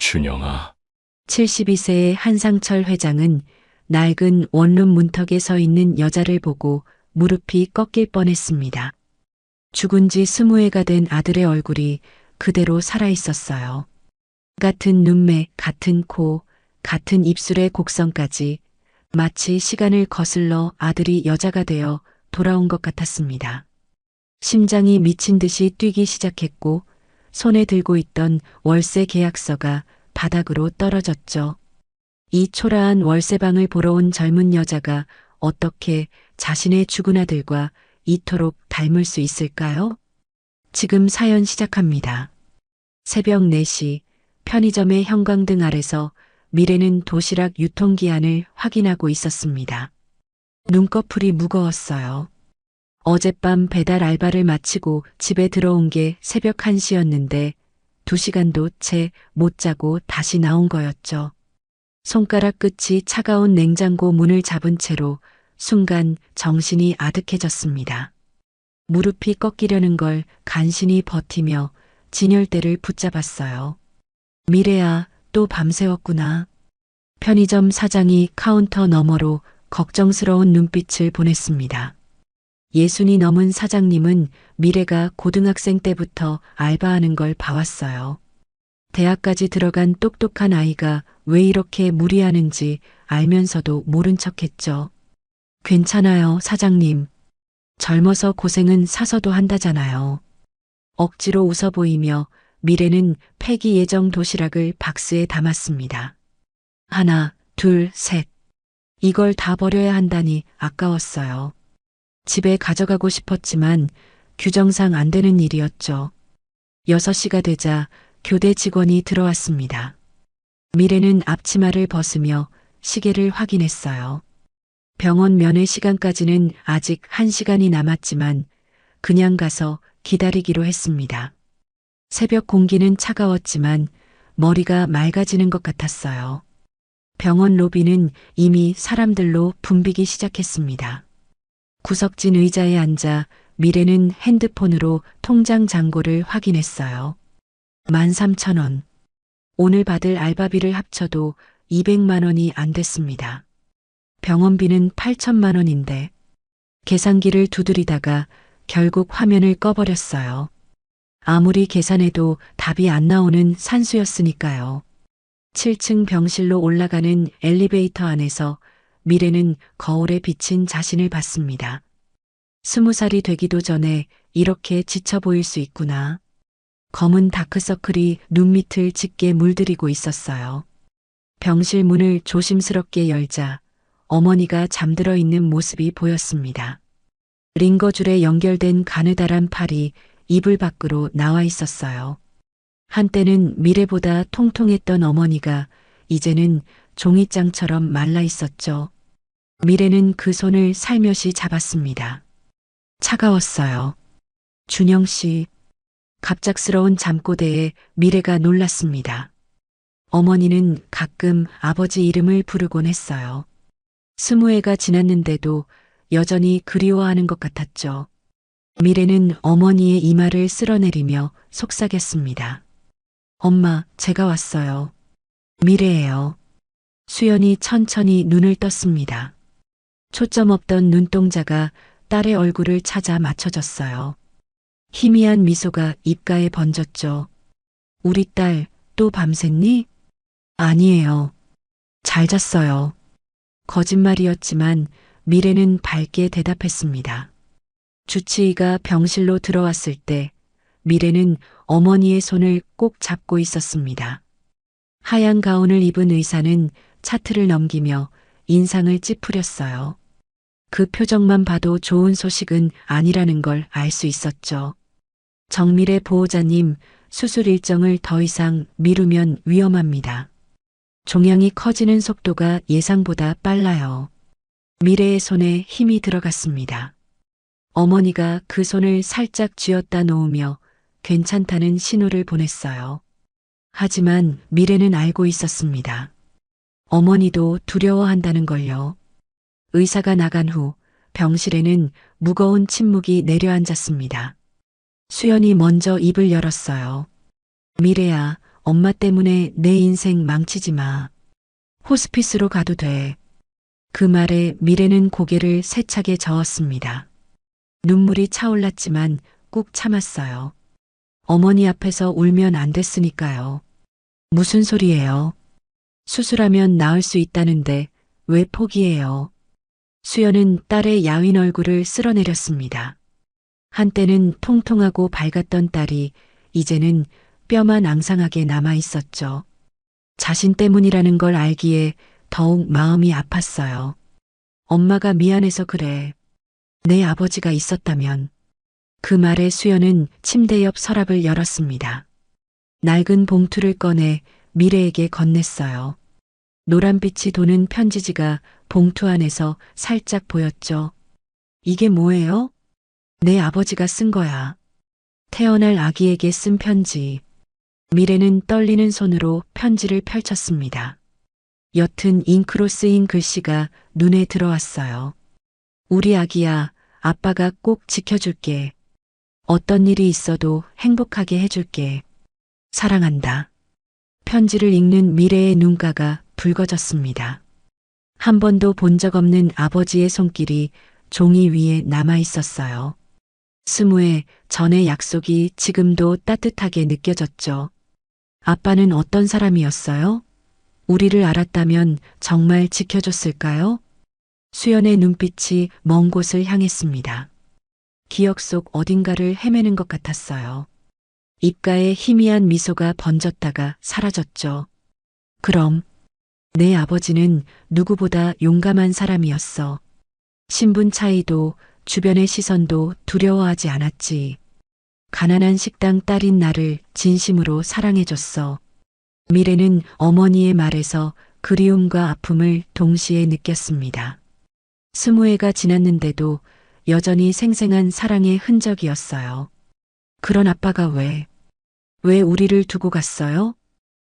준영아, 72세의 한상철 회장은 낡은 원룸 문턱에 서 있는 여자를 보고 무릎이 꺾일 뻔했습니다. 죽은 지 20해가 된 아들의 얼굴이 그대로 살아 있었어요. 같은 눈매, 같은 코, 같은 입술의 곡선까지 마치 시간을 거슬러 아들이 여자가 되어 돌아온 것 같았습니다. 심장이 미친 듯이 뛰기 시작했고 손에 들고 있던 월세 계약서가 바닥으로 떨어졌죠. 이 초라한 월세방을 보러 온 젊은 여자가 어떻게 자신의 죽은 아들과 이토록 닮을 수 있을까요? 지금 사연 시작합니다. 새벽 4시 편의점의 형광등 아래서 미래는 도시락 유통기한을 확인하고 있었습니다. 눈꺼풀이 무거웠어요. 어젯밤 배달 알바를 마치고 집에 들어온 게 새벽 1시였는데 2시간도 채 못 자고 다시 나온 거였죠. 손가락 끝이 차가운 냉장고 문을 잡은 채로 순간 정신이 아득해졌습니다. 무릎이 꺾이려는 걸 간신히 버티며 진열대를 붙잡았어요. 미래야, 또 밤새웠구나. 편의점 사장이 카운터 너머로 걱정스러운 눈빛을 보냈습니다. 60이 넘은 사장님은 미래가 고등학생 때부터 알바하는 걸 봐왔어요. 대학까지 들어간 똑똑한 아이가 왜 이렇게 무리하는지 알면서도 모른 척했죠. 괜찮아요, 사장님. 젊어서 고생은 사서도 한다잖아요. 억지로 웃어 보이며 미래는 폐기 예정 도시락을 박스에 담았습니다. 하나, 둘, 셋. 이걸 다 버려야 한다니 아까웠어요. 집에 가져가고 싶었지만 규정상 안 되는 일이었죠. 6시가 되자 교대 직원이 들어왔습니다. 미래는 앞치마를 벗으며 시계를 확인했어요. 병원 면회 시간까지는 아직 1시간이 남았지만 그냥 가서 기다리기로 했습니다. 새벽 공기는 차가웠지만 머리가 맑아지는 것 같았어요. 병원 로비는 이미 사람들로 붐비기 시작했습니다. 구석진 의자에 앉아 미래는 핸드폰으로 통장 잔고를 확인했어요. 13,000원. 오늘 받을 알바비를 합쳐도 200만 원이 안 됐습니다. 병원비는 8천만 원인데 계산기를 두드리다가 결국 화면을 꺼버렸어요. 아무리 계산해도 답이 안 나오는 산수였으니까요. 7층 병실로 올라가는 엘리베이터 안에서 미래는 거울에 비친 자신을 봤습니다. 20살이 되기도 전에 이렇게 지쳐 보일 수 있구나. 검은 다크서클이 눈밑을 짙게 물들이고 있었어요. 병실 문을 조심스럽게 열자 어머니가 잠들어 있는 모습이 보였습니다. 링거줄에 연결된 가느다란 팔이 이불 밖으로 나와 있었어요. 한때는 미래보다 통통했던 어머니가 이제는 종이장처럼 말라 있었죠. 미래는 그 손을 살며시 잡았습니다. 차가웠어요. 준영 씨. 갑작스러운 잠꼬대에 미래가 놀랐습니다. 어머니는 가끔 아버지 이름을 부르곤 했어요. 20해가 지났는데도 여전히 그리워하는 것 같았죠. 미래는 어머니의 이마를 쓸어내리며 속삭였습니다. 엄마, 제가 왔어요. 미래예요. 수연이 천천히 눈을 떴습니다. 초점 없던 눈동자가 딸의 얼굴을 찾아 맞춰졌어요. 희미한 미소가 입가에 번졌죠. 우리 딸, 또 밤샜니? 아니에요. 잘 잤어요. 거짓말이었지만 미래는 밝게 대답했습니다. 주치의가 병실로 들어왔을 때 미래는 어머니의 손을 꼭 잡고 있었습니다. 하얀 가운을 입은 의사는 차트를 넘기며 인상을 찌푸렸어요. 그 표정만 봐도 좋은 소식은 아니라는 걸 알 수 있었죠. 정밀의 보호자님, 수술 일정을 더 이상 미루면 위험합니다. 종양이 커지는 속도가 예상보다 빨라요. 미래의 손에 힘이 들어갔습니다. 어머니가 그 손을 살짝 쥐었다 놓으며 괜찮다는 신호를 보냈어요. 하지만 미래는 알고 있었습니다. 어머니도 두려워한다는 걸요. 의사가 나간 후 병실에는 무거운 침묵이 내려앉았습니다. 수연이 먼저 입을 열었어요. 미래야, 엄마 때문에 내 인생 망치지 마. 호스피스로 가도 돼. 그 말에 미래는 고개를 세차게 저었습니다. 눈물이 차올랐지만 꾹 참았어요. 어머니 앞에서 울면 안 됐으니까요. 무슨 소리예요? 수술하면 나을 수 있다는데 왜 포기해요? 수연은 딸의 야윈 얼굴을 쓸어내렸습니다. 한때는 통통하고 밝았던 딸이 이제는 뼈만 앙상하게 남아 있었죠. 자신 때문이라는 걸 알기에 더욱 마음이 아팠어요. 엄마가 미안해서 그래. 내 아버지가 있었다면. 그 말에 수연은 침대 옆 서랍을 열었습니다. 낡은 봉투를 꺼내 미래에게 건넸어요. 노란빛이 도는 편지지가 봉투 안에서 살짝 보였죠. 이게 뭐예요? 내 아버지가 쓴 거야. 태어날 아기에게 쓴 편지. 미래는 떨리는 손으로 편지를 펼쳤습니다. 옅은 잉크로 쓰인 글씨가 눈에 들어왔어요. 우리 아기야, 아빠가 꼭 지켜줄게. 어떤 일이 있어도 행복하게 해줄게. 사랑한다. 편지를 읽는 미래의 눈가가 붉어졌습니다. 한 번도 본 적 없는 아버지의 손길이 종이 위에 남아 있었어요. 스무에 전의 약속이 지금도 따뜻하게 느껴졌죠. 아빠는 어떤 사람이었어요? 우리를 알았다면 정말 지켜줬을까요? 수연의 눈빛이 먼 곳을 향했습니다. 기억 속 어딘가를 헤매는 것 같았어요. 입가에 희미한 미소가 번졌다가 사라졌죠. 그럼 내 아버지는 누구보다 용감한 사람이었어. 신분 차이도 주변의 시선도 두려워하지 않았지. 가난한 식당 딸인 나를 진심으로 사랑해줬어. 미래는 어머니의 말에서 그리움과 아픔을 동시에 느꼈습니다. 20해가 지났는데도 여전히 생생한 사랑의 흔적이었어요. 그런 아빠가 왜 우리를 두고 갔어요?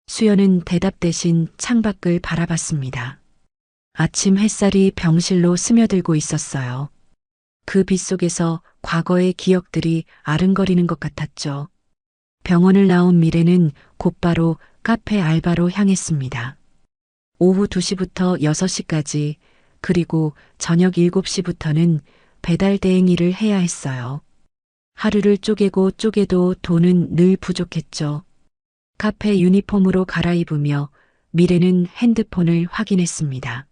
수연은 대답 대신 창밖을 바라봤습니다. 아침 햇살이 병실로 스며들고 있었어요. 그 빛 속에서 과거의 기억들이 아른거리는 것 같았죠. 병원을 나온 미래는 곧바로 카페 알바로 향했습니다. 오후 2시부터 6시까지 그리고 저녁 7시부터는 배달 대행 일을 해야 했어요. 하루를 쪼개고 쪼개도 돈은 늘 부족했죠. 카페 유니폼으로 갈아입으며 미래는 핸드폰을 확인했습니다.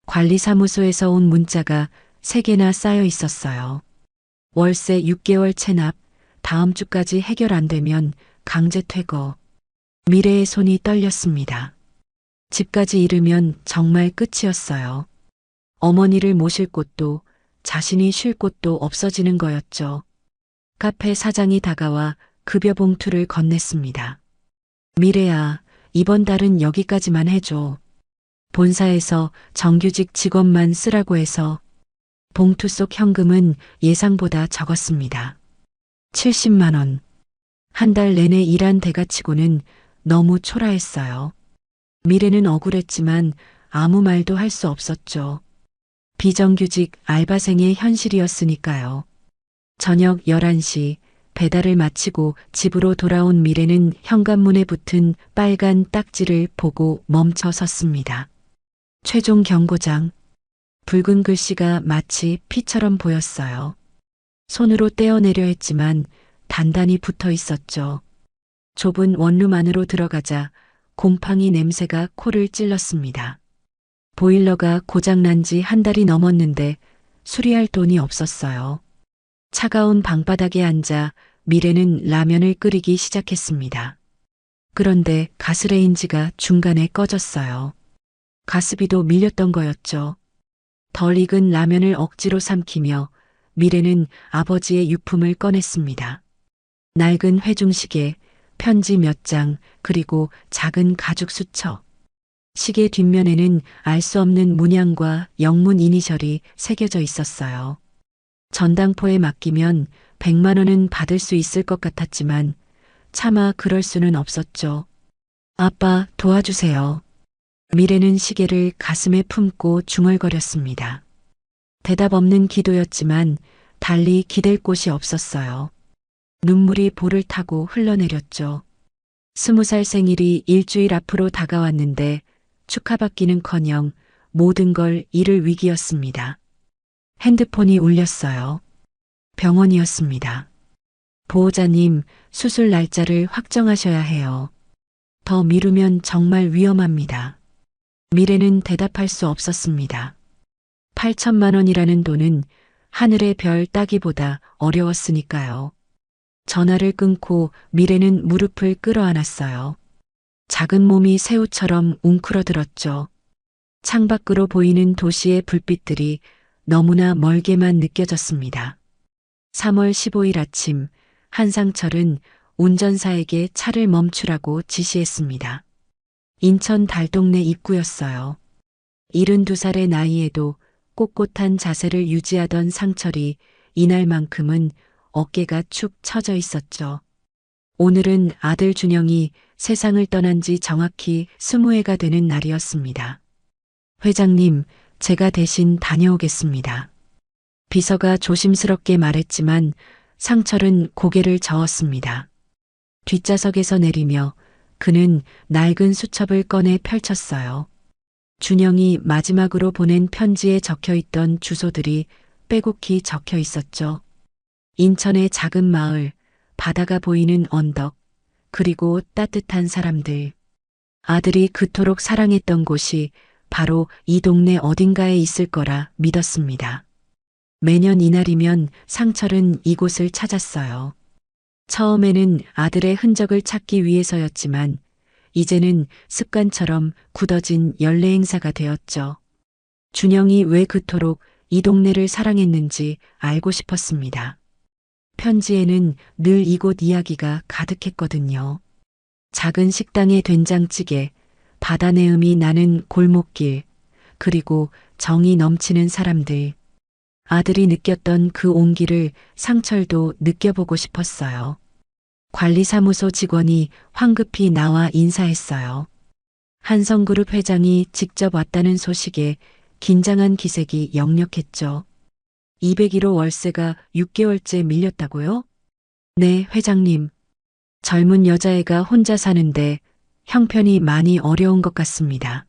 관리사무소에서 온 문자가 3개나 쌓여 있었어요. 월세 6개월 체납, 다음 주까지 해결 안 되면 강제 퇴거. 미래의 손이 떨렸습니다. 집까지 이르면 정말 끝이었어요. 어머니를 모실 곳도 자신이 쉴 곳도 없어지는 거였죠. 카페 사장이 다가와 급여 봉투를 건넸습니다. 미래야, 이번 달은 여기까지만 해줘. 본사에서 정규직 직원만 쓰라고 해서. 봉투 속 현금은 예상보다 적었습니다. 70만 원. 한 달 내내 일한 대가치고는 너무 초라했어요. 미래는 억울했지만 아무 말도 할 수 없었죠. 비정규직 알바생의 현실이었으니까요. 저녁 11시 배달을 마치고 집으로 돌아온 미래는 현관문에 붙은 빨간 딱지를 보고 멈춰 섰습니다. 최종 경고장. 붉은 글씨가 마치 피처럼 보였어요. 손으로 떼어내려 했지만 단단히 붙어 있었죠. 좁은 원룸 안으로 들어가자 곰팡이 냄새가 코를 찔렀습니다. 보일러가 고장난 지 한 달이 넘었는데 수리할 돈이 없었어요. 차가운 방바닥에 앉아 미래는 라면을 끓이기 시작했습니다. 그런데 가스레인지가 중간에 꺼졌어요. 가스비도 밀렸던 거였죠. 덜 익은 라면을 억지로 삼키며 미래는 아버지의 유품을 꺼냈습니다. 낡은 회중시계, 편지 몇 장, 그리고 작은 가죽 수첩. 시계 뒷면에는 알 수 없는 문양과 영문 이니셜이 새겨져 있었어요. 전당포에 맡기면 100만 원은 받을 수 있을 것 같았지만 차마 그럴 수는 없었죠. 아빠, 도와주세요. 미래는 시계를 가슴에 품고 중얼거렸습니다. 대답 없는 기도였지만 달리 기댈 곳이 없었어요. 눈물이 볼을 타고 흘러내렸죠. 20살 생일이 일주일 앞으로 다가왔는데 축하받기는커녕 모든 걸 잃을 위기였습니다. 핸드폰이 울렸어요. 병원이었습니다. 보호자님, 수술 날짜를 확정하셔야 해요. 더 미루면 정말 위험합니다. 미래는 대답할 수 없었습니다. 8천만 원이라는 돈은 하늘의 별 따기보다 어려웠으니까요. 전화를 끊고 미래는 무릎을 끌어안았어요. 작은 몸이 새우처럼 웅크러들었죠. 창밖으로 보이는 도시의 불빛들이 너무나 멀게만 느껴졌습니다. 3월 15일 아침, 한상철은 운전사에게 차를 멈추라고 지시했습니다. 인천 달동네 입구였어요. 72살의 나이에도 꼿꼿한 자세를 유지하던 상철이 이날만큼은 어깨가 축 처져 있었죠. 오늘은 아들 준영이 세상을 떠난 지 정확히 20회가 되는 날이었습니다. 회장님, 제가 대신 다녀오겠습니다. 비서가 조심스럽게 말했지만 상철은 고개를 저었습니다. 뒷좌석에서 내리며 그는 낡은 수첩을 꺼내 펼쳤어요. 준영이 마지막으로 보낸 편지에 적혀 있던 주소들이 빼곡히 적혀 있었죠. 인천의 작은 마을, 바다가 보이는 언덕, 그리고 따뜻한 사람들. 아들이 그토록 사랑했던 곳이 바로 이 동네 어딘가에 있을 거라 믿었습니다. 매년 이날이면 상철은 이곳을 찾았어요. 처음에는 아들의 흔적을 찾기 위해서였지만 이제는 습관처럼 굳어진 연례 행사가 되었죠. 준영이 왜 그토록 이 동네를 사랑했는지 알고 싶었습니다. 편지에는 늘 이곳 이야기가 가득했거든요. 작은 식당의 된장찌개, 바다 내음이 나는 골목길, 그리고 정이 넘치는 사람들. 아들이 느꼈던 그 온기를 상철도 느껴보고 싶었어요. 관리사무소 직원이 황급히 나와 인사했어요. 한성그룹 회장이 직접 왔다는 소식에 긴장한 기색이 역력했죠. 201호 월세가 6개월째 밀렸다고요? 네, 회장님. 젊은 여자애가 혼자 사는데 형편이 많이 어려운 것 같습니다.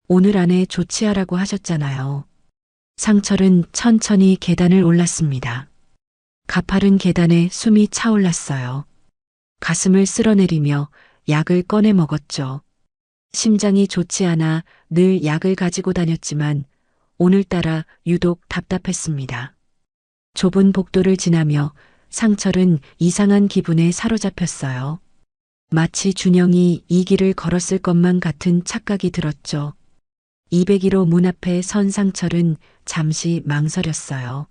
오늘 안에 조치하라고 하셨잖아요. 상철은 천천히 계단을 올랐습니다. 가파른 계단에 숨이 차올랐어요. 가슴을 쓸어내리며 약을 꺼내 먹었죠. 심장이 좋지 않아 늘 약을 가지고 다녔지만 오늘따라 유독 답답했습니다. 좁은 복도를 지나며 상철은 이상한 기분에 사로잡혔어요. 마치 준영이 이 길을 걸었을 것만 같은 착각이 들었죠. 201호 문 앞에 선 상철은 잠시 망설였어요.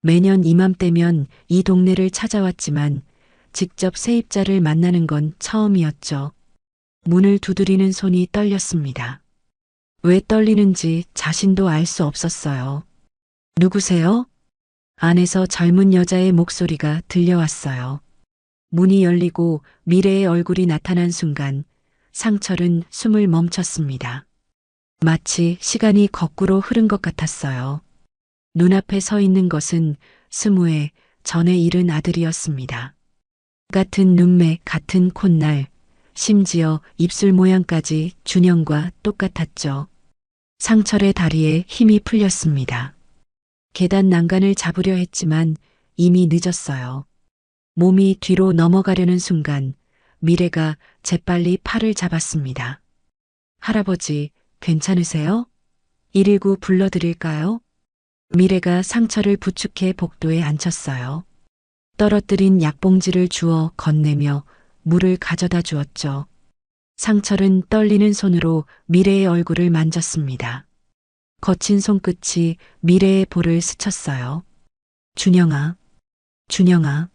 매년 이맘때면 이 동네를 찾아왔지만 직접 세입자를 만나는 건 처음이었죠. 문을 두드리는 손이 떨렸습니다. 왜 떨리는지 자신도 알 수 없었어요. 누구세요? 안에서 젊은 여자의 목소리가 들려왔어요. 문이 열리고 미래의 얼굴이 나타난 순간 상철은 숨을 멈췄습니다. 마치 시간이 거꾸로 흐른 것 같았어요. 눈앞에 서 있는 것은 20회 전에 잃은 아들이었습니다. 같은 눈매, 같은 콧날, 심지어 입술 모양까지 준영과 똑같았죠. 상철의 다리에 힘이 풀렸습니다. 계단 난간을 잡으려 했지만 이미 늦었어요. 몸이 뒤로 넘어가려는 순간 미래가 재빨리 팔을 잡았습니다. 할아버지, 괜찮으세요? 119 불러드릴까요? 미래가 상처를 부축해 복도에 앉혔어요. 떨어뜨린 약봉지를 주워 건네며 물을 가져다 주었죠. 상철은 떨리는 손으로 미래의 얼굴을 만졌습니다. 거친 손끝이 미래의 볼을 스쳤어요. 준영아, 준영아.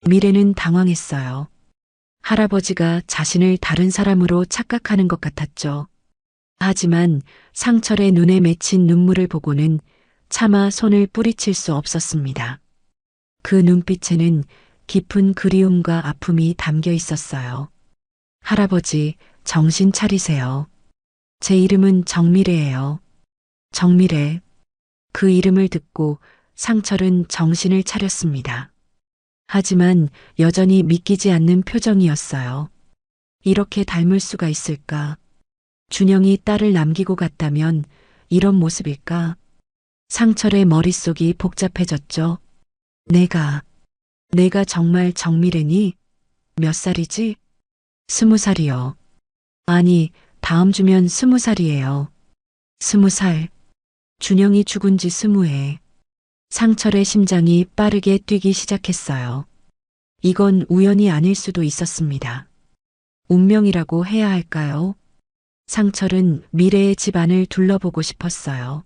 미래는 당황했어요. 할아버지가 자신을 다른 사람으로 착각하는 것 같았죠. 하지만 상철의 눈에 맺힌 눈물을 보고는 차마 손을 뿌리칠 수 없었습니다. 그 눈빛에는 깊은 그리움과 아픔이 담겨 있었어요. 할아버지, 정신 차리세요. 제 이름은 정미래예요. 정미래. 그 이름을 듣고 상철은 정신을 차렸습니다. 하지만 여전히 믿기지 않는 표정이었어요. 이렇게 닮을 수가 있을까? 준영이 딸을 남기고 갔다면 이런 모습일까? 상철의 머릿속이 복잡해졌죠. 내가 정말 정미래니? 몇 살이지? 20살이요. 아니, 다음 주면 20살이에요. 20살. 준영이 죽은 지 20해. 상철의 심장이 빠르게 뛰기 시작했어요. 이건 우연이 아닐 수도 있었습니다. 운명이라고 해야 할까요? 상철은 미래의 집안을 둘러보고 싶었어요.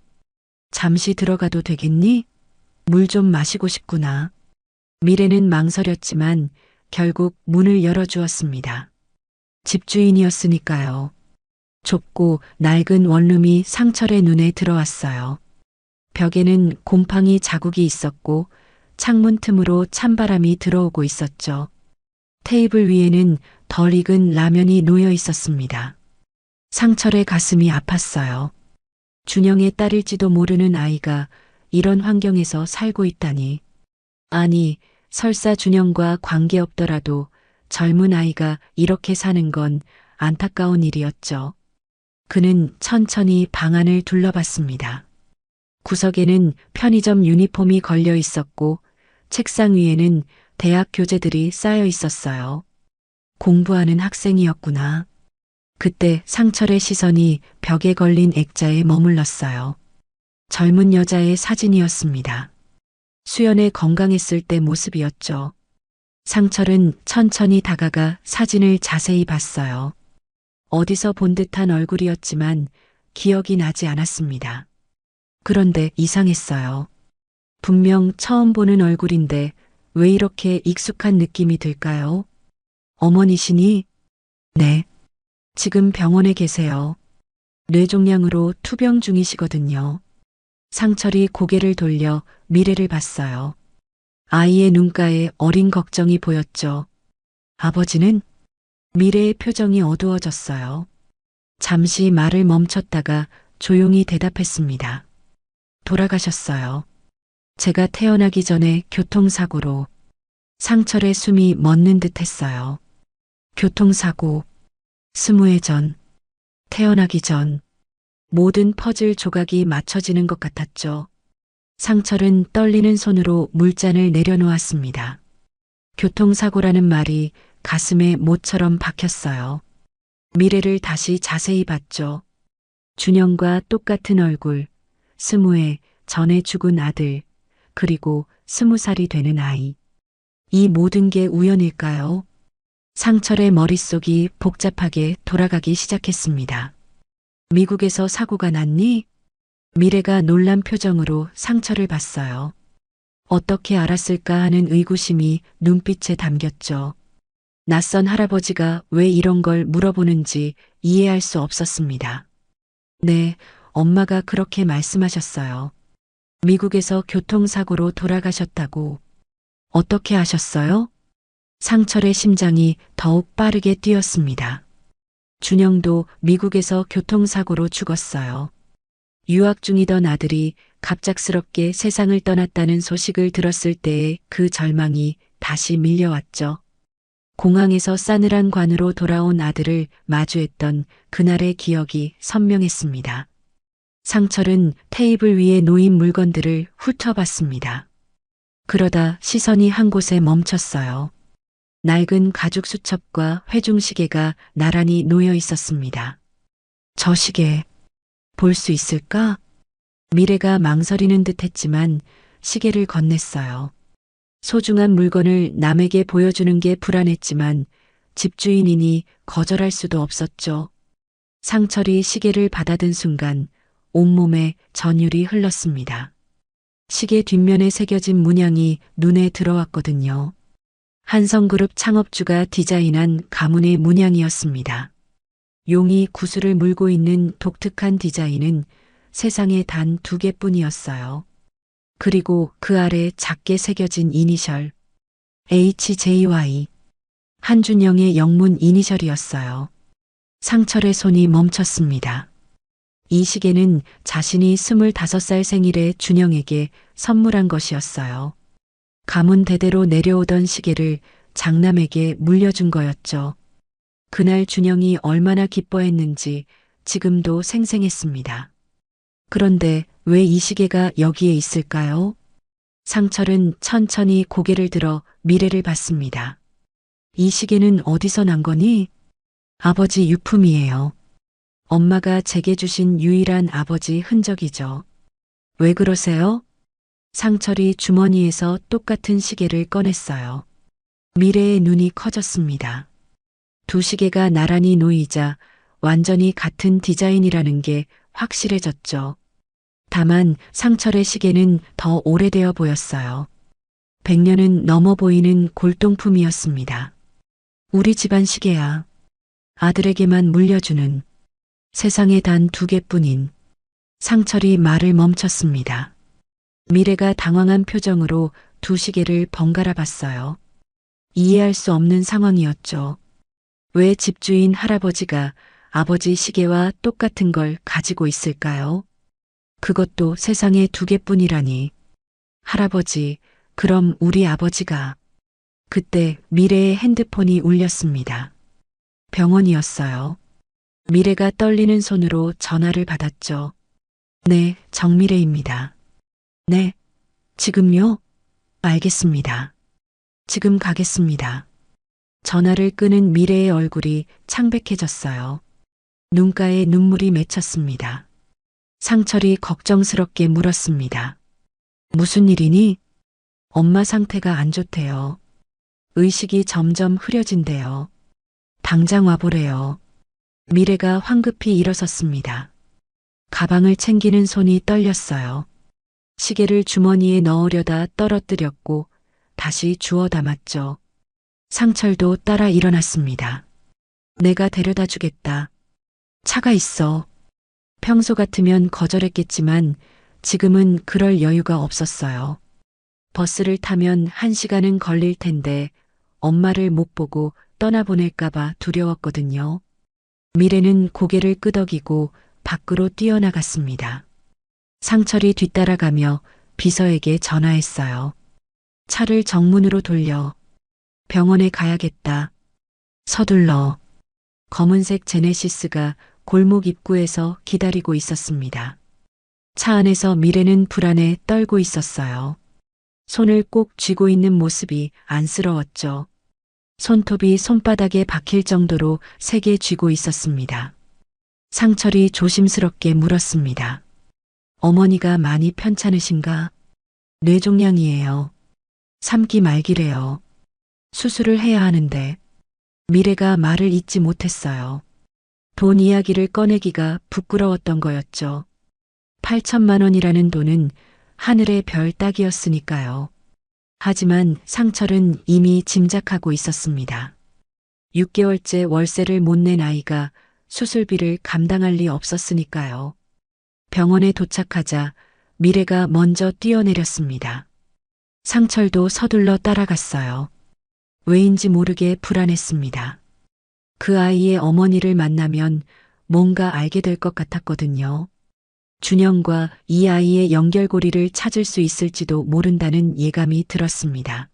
잠시 들어가도 되겠니? 물 좀 마시고 싶구나. 미래는 망설였지만 결국 문을 열어주었습니다. 집주인이었으니까요. 좁고 낡은 원룸이 상철의 눈에 들어왔어요. 벽에는 곰팡이 자국이 있었고 창문 틈으로 찬바람이 들어오고 있었죠. 테이블 위에는 덜 익은 라면이 놓여 있었습니다. 상철의 가슴이 아팠어요. 준영의 딸일지도 모르는 아이가 이런 환경에서 살고 있다니. 아니, 설사 준영과 관계없더라도 젊은 아이가 이렇게 사는 건 안타까운 일이었죠. 그는 천천히 방 안을 둘러봤습니다. 구석에는 편의점 유니폼이 걸려 있었고 책상 위에는 대학 교재들이 쌓여 있었어요. 공부하는 학생이었구나. 그때 상철의 시선이 벽에 걸린 액자에 머물렀어요. 젊은 여자의 사진이었습니다. 수연의 건강했을 때 모습이었죠. 상철은 천천히 다가가 사진을 자세히 봤어요. 어디서 본 듯한 얼굴이었지만 기억이 나지 않았습니다. 그런데 이상했어요. 분명 처음 보는 얼굴인데 왜 이렇게 익숙한 느낌이 들까요? 어머니시니? 네. 지금 병원에 계세요. 뇌종양으로 투병 중이시거든요. 상철이 고개를 돌려 미래를 봤어요. 아이의 눈가에 어린 걱정이 보였죠. 아버지는? 미래의 표정이 어두워졌어요. 잠시 말을 멈췄다가 조용히 대답했습니다. 돌아가셨어요. 제가 태어나기 전에 교통사고로. 상철의 숨이 멎는 듯 했어요. 교통사고. 20해 전. 태어나기 전. 모든 퍼즐 조각이 맞춰지는 것 같았죠. 상철은 떨리는 손으로 물잔을 내려놓았습니다. 교통사고라는 말이 가슴에 못처럼 박혔어요. 미래를 다시 자세히 봤죠. 준영과 똑같은 얼굴, 20해 전에 죽은 아들, 그리고 20살이 되는 아이. 이 모든 게 우연일까요? 상철의 머릿속이 복잡하게 돌아가기 시작했습니다. 미국에서 사고가 났니? 미래가 놀란 표정으로 상철을 봤어요. 어떻게 알았을까 하는 의구심이 눈빛에 담겼죠. 낯선 할아버지가 왜 이런 걸 물어보는지 이해할 수 없었습니다. 네, 엄마가 그렇게 말씀하셨어요. 미국에서 교통사고로 돌아가셨다고. 어떻게 아셨어요? 상철의 심장이 더욱 빠르게 뛰었습니다. 준영도 미국에서 교통사고로 죽었어요. 유학 중이던 아들이 갑작스럽게 세상을 떠났다는 소식을 들었을 때의 그 절망이 다시 밀려왔죠. 공항에서 싸늘한 관으로 돌아온 아들을 마주했던 그날의 기억이 선명했습니다. 상철은 테이블 위에 놓인 물건들을 훑어봤습니다. 그러다 시선이 한 곳에 멈췄어요. 낡은 가죽 수첩과 회중시계가 나란히 놓여 있었습니다. 저 시계 볼 수 있을까? 미래가 망설이는 듯 했지만 시계를 건넸어요. 소중한 물건을 남에게 보여주는 게 불안했지만 집주인이니 거절할 수도 없었죠. 상철이 시계를 받아든 순간 온몸에 전율이 흘렀습니다. 시계 뒷면에 새겨진 문양이 눈에 들어왔거든요. 한성그룹 창업주가 디자인한 가문의 문양이었습니다. 용이 구슬을 물고 있는 독특한 디자인은 세상에 단 2개뿐이었어요. 그리고 그 아래 작게 새겨진 이니셜 HJY. 한준영의 영문 이니셜이었어요. 상철의 손이 멈췄습니다. 이 시계는 자신이 25살 생일에 준영에게 선물한 것이었어요. 가문 대대로 내려오던 시계를 장남에게 물려준 거였죠. 그날 준영이 얼마나 기뻐했는지 지금도 생생했습니다. 그런데 왜 이 시계가 여기에 있을까요? 상철은 천천히 고개를 들어 미래를 봤습니다. 이 시계는 어디서 난 거니? 아버지 유품이에요. 엄마가 제게 주신 유일한 아버지 흔적이죠. 왜 그러세요? 상철이 주머니에서 똑같은 시계를 꺼냈어요. 미래의 눈이 커졌습니다. 두 시계가 나란히 놓이자 완전히 같은 디자인이라는 게 확실해졌죠. 다만 상철의 시계는 더 오래되어 보였어요. 100년은 넘어 보이는 골동품이었습니다. 우리 집안 시계야. 아들에게만 물려주는 세상에 단 2개뿐인. 상철이 말을 멈췄습니다. 미래가 당황한 표정으로 두 시계를 번갈아 봤어요. 이해할 수 없는 상황이었죠. 왜 집주인 할아버지가 아버지 시계와 똑같은 걸 가지고 있을까요? 그것도 세상에 2개뿐이라니. 할아버지, 그럼 우리 아버지가. 그때 미래의 핸드폰이 울렸습니다. 병원이었어요. 미래가 떨리는 손으로 전화를 받았죠. 네, 정미래입니다. 네, 지금요? 알겠습니다. 지금 가겠습니다. 전화를 끄는 미래의 얼굴이 창백해졌어요. 눈가에 눈물이 맺혔습니다. 상철이 걱정스럽게 물었습니다. 무슨 일이니? 엄마 상태가 안 좋대요. 의식이 점점 흐려진대요. 당장 와보래요. 미래가 황급히 일어섰습니다. 가방을 챙기는 손이 떨렸어요. 시계를 주머니에 넣으려다 떨어뜨렸고 다시 주워 담았죠. 상철도 따라 일어났습니다. 내가 데려다 주겠다. 차가 있어. 평소 같으면 거절했겠지만 지금은 그럴 여유가 없었어요. 버스를 타면 1시간은 걸릴 텐데 엄마를 못 보고 떠나보낼까봐 두려웠거든요. 미래는 고개를 끄덕이고 밖으로 뛰어나갔습니다. 상철이 뒤따라가며 비서에게 전화했어요. 차를 정문으로 돌려. 병원에 가야겠다. 서둘러. 검은색 제네시스가 골목 입구에서 기다리고 있었습니다. 차 안에서 미래는 불안에 떨고 있었어요. 손을 꼭 쥐고 있는 모습이 안쓰러웠죠. 손톱이 손바닥에 박힐 정도로 세게 쥐고 있었습니다. 상철이 조심스럽게 물었습니다. 어머니가 많이 편찮으신가? 뇌종양이에요. 3기 말기래요. 수술을 해야 하는데. 미래가 말을 잇지 못했어요. 돈 이야기를 꺼내기가 부끄러웠던 거였죠. 8천만 원이라는 돈은 하늘의 별 따기였으니까요. 하지만 상철은 이미 짐작하고 있었습니다. 6개월째 월세를 못 낸 아이가 수술비를 감당할 리 없었으니까요. 병원에 도착하자 미래가 먼저 뛰어내렸습니다. 상철도 서둘러 따라갔어요. 왜인지 모르게 불안했습니다. 그 아이의 어머니를 만나면 뭔가 알게 될 것 같았거든요. 준영과 이 아이의 연결고리를 찾을 수 있을지도 모른다는 예감이 들었습니다.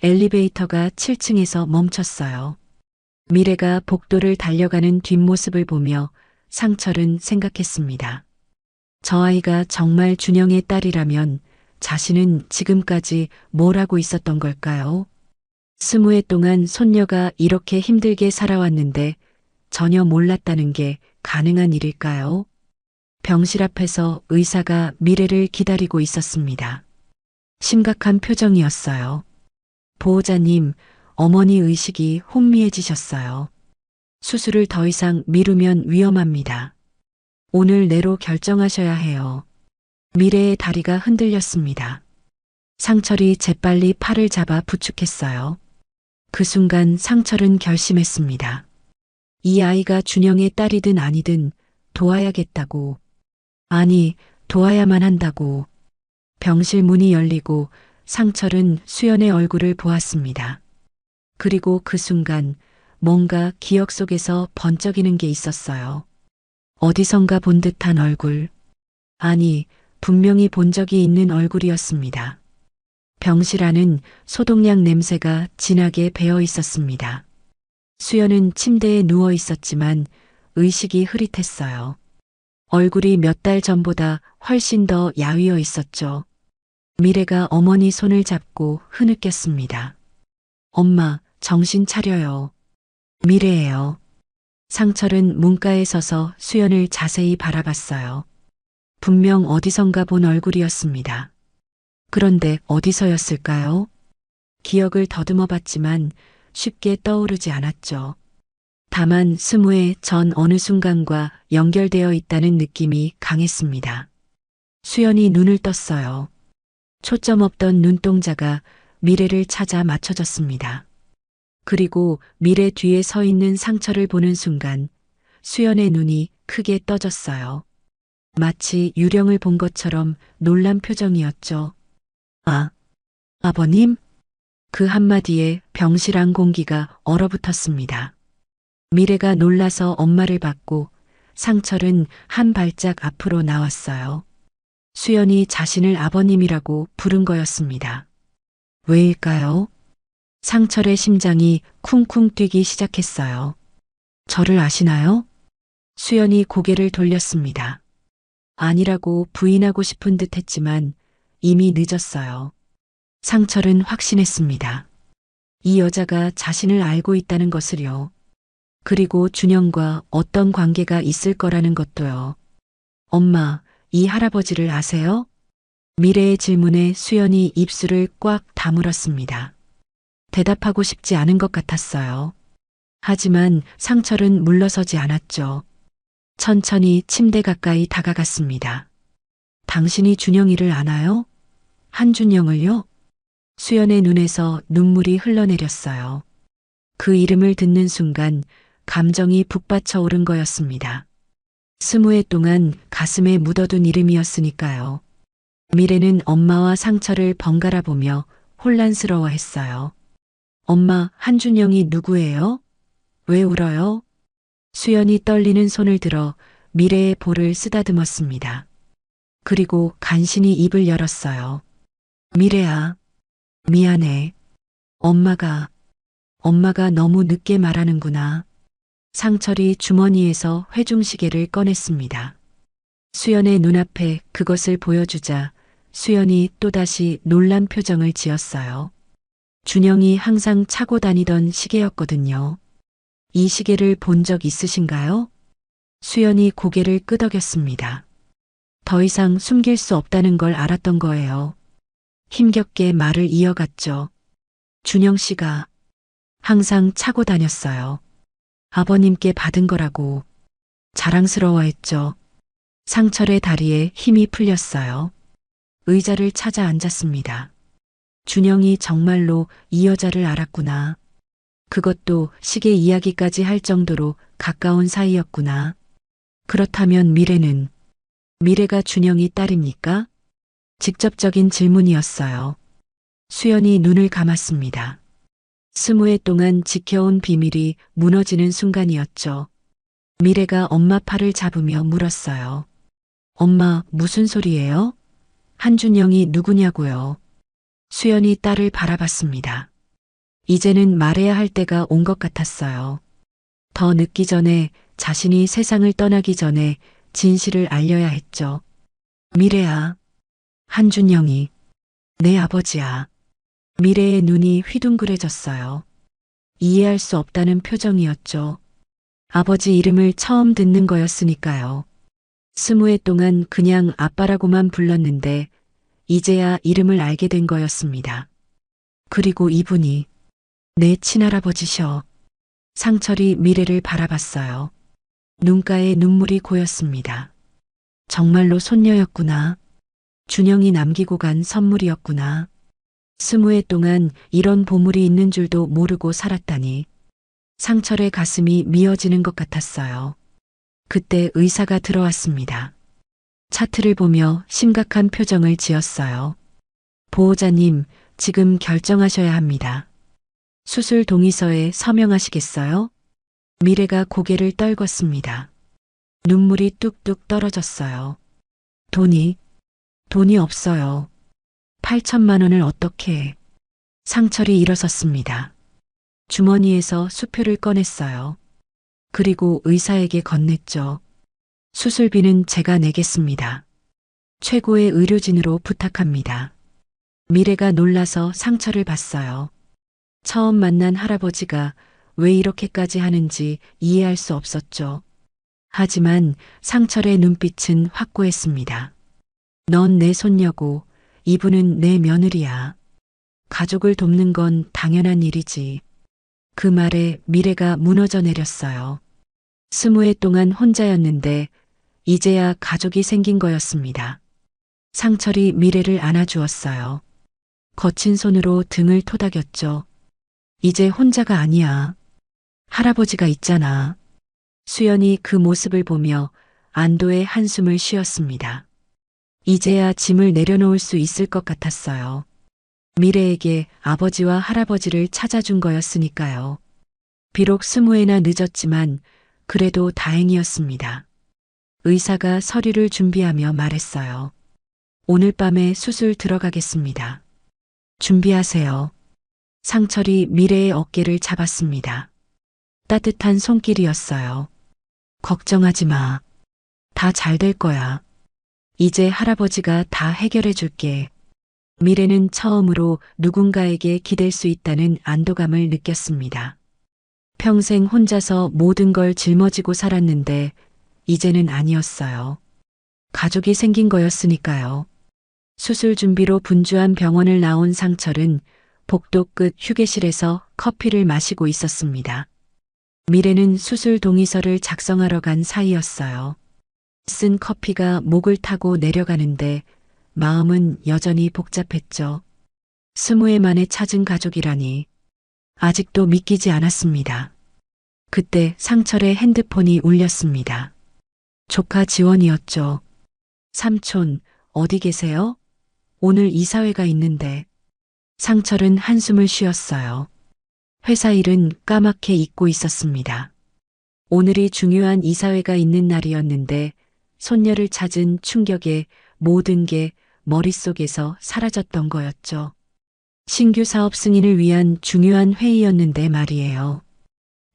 엘리베이터가 7층에서 멈췄어요. 미래가 복도를 달려가는 뒷모습을 보며 상철은 생각했습니다. 저 아이가 정말 준영의 딸이라면 자신은 지금까지 뭘 하고 있었던 걸까요? 20해 동안 손녀가 이렇게 힘들게 살아왔는데 전혀 몰랐다는 게 가능한 일일까요? 병실 앞에서 의사가 미래를 기다리고 있었습니다. 심각한 표정이었어요. 보호자님, 어머니 의식이 혼미해지셨어요. 수술을 더 이상 미루면 위험합니다. 오늘 내로 결정하셔야 해요. 미래의 다리가 흔들렸습니다. 상철이 재빨리 팔을 잡아 부축했어요. 그 순간 상철은 결심했습니다. 이 아이가 준영의 딸이든 아니든 도와야겠다고. 아니, 도와야만 한다고. 병실 문이 열리고 상철은 수연의 얼굴을 보았습니다. 그리고 그 순간 뭔가 기억 속에서 번쩍이는 게 있었어요. 어디선가 본 듯한 얼굴. 아니, 분명히 본 적이 있는 얼굴이었습니다. 병실 안은 소독약 냄새가 진하게 배어 있었습니다. 수연은 침대에 누워 있었지만 의식이 흐릿했어요. 얼굴이 몇 달 전보다 훨씬 더 야위어 있었죠. 미래가 어머니 손을 잡고 흐느꼈습니다. 엄마, 정신 차려요. 미래예요. 상철은 문가에 서서 수연을 자세히 바라봤어요. 분명 어디선가 본 얼굴이었습니다. 그런데 어디서였을까요? 기억을 더듬어 봤지만 쉽게 떠오르지 않았죠. 다만 20회 전 어느 순간과 연결되어 있다는 느낌이 강했습니다. 수연이 눈을 떴어요. 초점 없던 눈동자가 미래를 찾아 맞춰졌습니다. 그리고 미래 뒤에 서 있는 상철을 보는 순간 수연의 눈이 크게 떠졌어요. 마치 유령을 본 것처럼 놀란 표정이었죠. 아, 아버님? 그 한마디에 병실안 공기가 얼어붙었습니다. 미래가 놀라서 엄마를 받고 상철은 한 발짝 앞으로 나왔어요. 수연이 자신을 아버님이라고 부른 거였습니다. 왜일까요? 상철의 심장이 쿵쿵 뛰기 시작했어요. 저를 아시나요? 수연이 고개를 돌렸습니다. 아니라고 부인하고 싶은 듯 했지만 이미 늦었어요. 상철은 확신했습니다. 이 여자가 자신을 알고 있다는 것을요. 그리고 준영과 어떤 관계가 있을 거라는 것도요. 엄마, 이 할아버지를 아세요? 미래의 질문에 수연이 입술을 꽉 다물었습니다. 대답하고 싶지 않은 것 같았어요. 하지만 상철은 물러서지 않았죠. 천천히 침대 가까이 다가갔습니다. 당신이 준영이를 아나요? 한준영을요? 수연의 눈에서 눈물이 흘러내렸어요. 그 이름을 듣는 순간 감정이 북받쳐 오른 거였습니다. 20회 동안 가슴에 묻어둔 이름이었으니까요. 미래는 엄마와 상철을 번갈아 보며 혼란스러워했어요. 엄마, 한준영이 누구예요? 왜 울어요? 수연이 떨리는 손을 들어 미래의 볼을 쓰다듬었습니다. 그리고 간신히 입을 열었어요. 미래야, 미안해. 엄마가 너무 늦게 말하는구나. 상철이 주머니에서 회중시계를 꺼냈습니다. 수연의 눈앞에 그것을 보여주자 수연이 또다시 놀란 표정을 지었어요. 준영이 항상 차고 다니던 시계였거든요. 이 시계를 본 적 있으신가요? 수연이 고개를 끄덕였습니다. 더 이상 숨길 수 없다는 걸 알았던 거예요. 힘겹게 말을 이어갔죠. 준영 씨가 항상 차고 다녔어요. 아버님께 받은 거라고 자랑스러워했죠. 상철의 다리에 힘이 풀렸어요. 의자를 찾아 앉았습니다. 준영이 정말로 이 여자를 알았구나. 그것도 시계 이야기까지 할 정도로 가까운 사이였구나. 그렇다면 미래가 준영이 딸입니까? 직접적인 질문이었어요. 수연이 눈을 감았습니다. 20회 동안 지켜온 비밀이 무너지는 순간이었죠. 미래가 엄마 팔을 잡으며 물었어요. 엄마, 무슨 소리예요? 한준영이 누구냐고요? 수연이 딸을 바라봤습니다. 이제는 말해야 할 때가 온 것 같았어요. 더 늦기 전에, 자신이 세상을 떠나기 전에 진실을 알려야 했죠. 미래야, 한준영이 내 아버지야. 미래의 눈이 휘둥그레졌어요. 이해할 수 없다는 표정이었죠. 아버지 이름을 처음 듣는 거였으니까요. 20회 동안 그냥 아빠라고만 불렀는데 이제야 이름을 알게 된 거였습니다. 그리고 이분이 내 친할아버지셔. 상철이 미래를 바라봤어요. 눈가에 눈물이 고였습니다. 정말로 손녀였구나. 준영이 남기고 간 선물이었구나. 20회 동안 이런 보물이 있는 줄도 모르고 살았다니. 상철의 가슴이 미어지는 것 같았어요. 그때 의사가 들어왔습니다. 차트를 보며 심각한 표정을 지었어요. 보호자님, 지금 결정하셔야 합니다. 수술 동의서에 서명하시겠어요? 미래가 고개를 떨궜습니다. 눈물이 뚝뚝 떨어졌어요. 돈이 없어요. 8천만 원을 어떻게 해? 상철이 일어섰습니다. 주머니에서 수표를 꺼냈어요. 그리고 의사에게 건넸죠. 수술비는 제가 내겠습니다. 최고의 의료진으로 부탁합니다. 미래가 놀라서 상처를 봤어요. 처음 만난 할아버지가 왜 이렇게까지 하는지 이해할 수 없었죠. 하지만 상철의 눈빛은 확고했습니다. 넌 내 손녀고 이분은 내 며느리야. 가족을 돕는 건 당연한 일이지. 그 말에 미래가 무너져 내렸어요. 20해 동안 혼자였는데 이제야 가족이 생긴 거였습니다. 상철이 미래를 안아주었어요. 거친 손으로 등을 토닥였죠. 이제 혼자가 아니야. 할아버지가 있잖아. 수연이 그 모습을 보며 안도의 한숨을 쉬었습니다. 이제야 짐을 내려놓을 수 있을 것 같았어요. 미래에게 아버지와 할아버지를 찾아준 거였으니까요. 비록 20회나 늦었지만 그래도 다행이었습니다. 의사가 서류를 준비하며 말했어요. 오늘 밤에 수술 들어가겠습니다. 준비하세요. 상철이 미래의 어깨를 잡았습니다. 따뜻한 손길이었어요. 걱정하지 마. 다 잘 될 거야. 이제 할아버지가 다 해결해 줄게. 미래는 처음으로 누군가에게 기댈 수 있다는 안도감을 느꼈습니다. 평생 혼자서 모든 걸 짊어지고 살았는데 이제는 아니었어요. 가족이 생긴 거였으니까요. 수술 준비로 분주한 병원을 나온 상철은 복도 끝 휴게실에서 커피를 마시고 있었습니다. 미래는 수술 동의서를 작성하러 간 사이였어요. 쓴 커피가 목을 타고 내려가는데 마음은 여전히 복잡했죠. 20회 만에 찾은 가족이라니 아직도 믿기지 않았습니다. 그때 상철의 핸드폰이 울렸습니다. 조카 지원이었죠. 삼촌, 어디 계세요? 오늘 이사회가 있는데. 상철은 한숨을 쉬었어요. 회사 일은 까맣게 잊고 있었습니다. 오늘이 중요한 이사회가 있는 날이었는데 손녀를 찾은 충격에 모든 게 머릿속에서 사라졌던 거였죠. 신규 사업 승인을 위한 중요한 회의였는데 말이에요.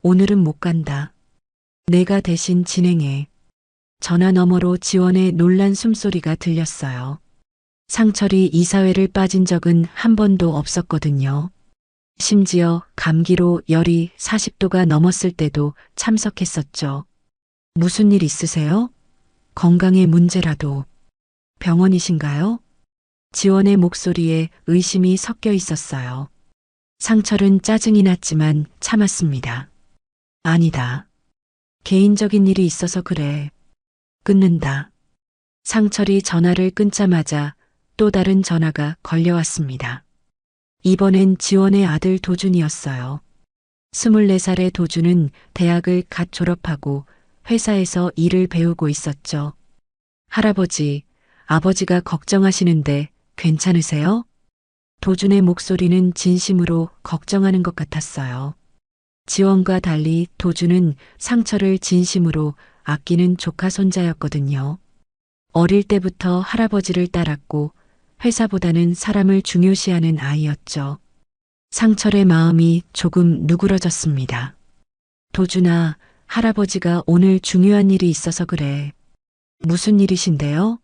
오늘은 못 간다. 내가 대신 진행해. 전화 너머로 지원의 놀란 숨소리가 들렸어요. 상철이 이사회를 빠진 적은 한 번도 없었거든요. 심지어 감기로 열이 40도가 넘었을 때도 참석했었죠. 무슨 일 있으세요? 건강에 문제라도. 병원이신가요? 지원의 목소리에 의심이 섞여 있었어요. 상철은 짜증이 났지만 참았습니다. 아니다. 개인적인 일이 있어서 그래. 끊는다. 상철이 전화를 끊자마자 또 다른 전화가 걸려왔습니다. 이번엔 지원의 아들 도준이었어요. 24살의 도준은 대학을 갓 졸업하고 회사에서 일을 배우고 있었죠. 할아버지, 아버지가 걱정하시는데 괜찮으세요? 도준의 목소리는 진심으로 걱정하는 것 같았어요. 지원과 달리 도준은 상철을 진심으로 아끼는 조카 손자였거든요. 어릴 때부터 할아버지를 따랐고 회사보다는 사람을 중요시하는 아이였죠. 상철의 마음이 조금 누그러졌습니다. 도준아, 할아버지가 오늘 중요한 일이 있어서 그래. 무슨 일이신데요?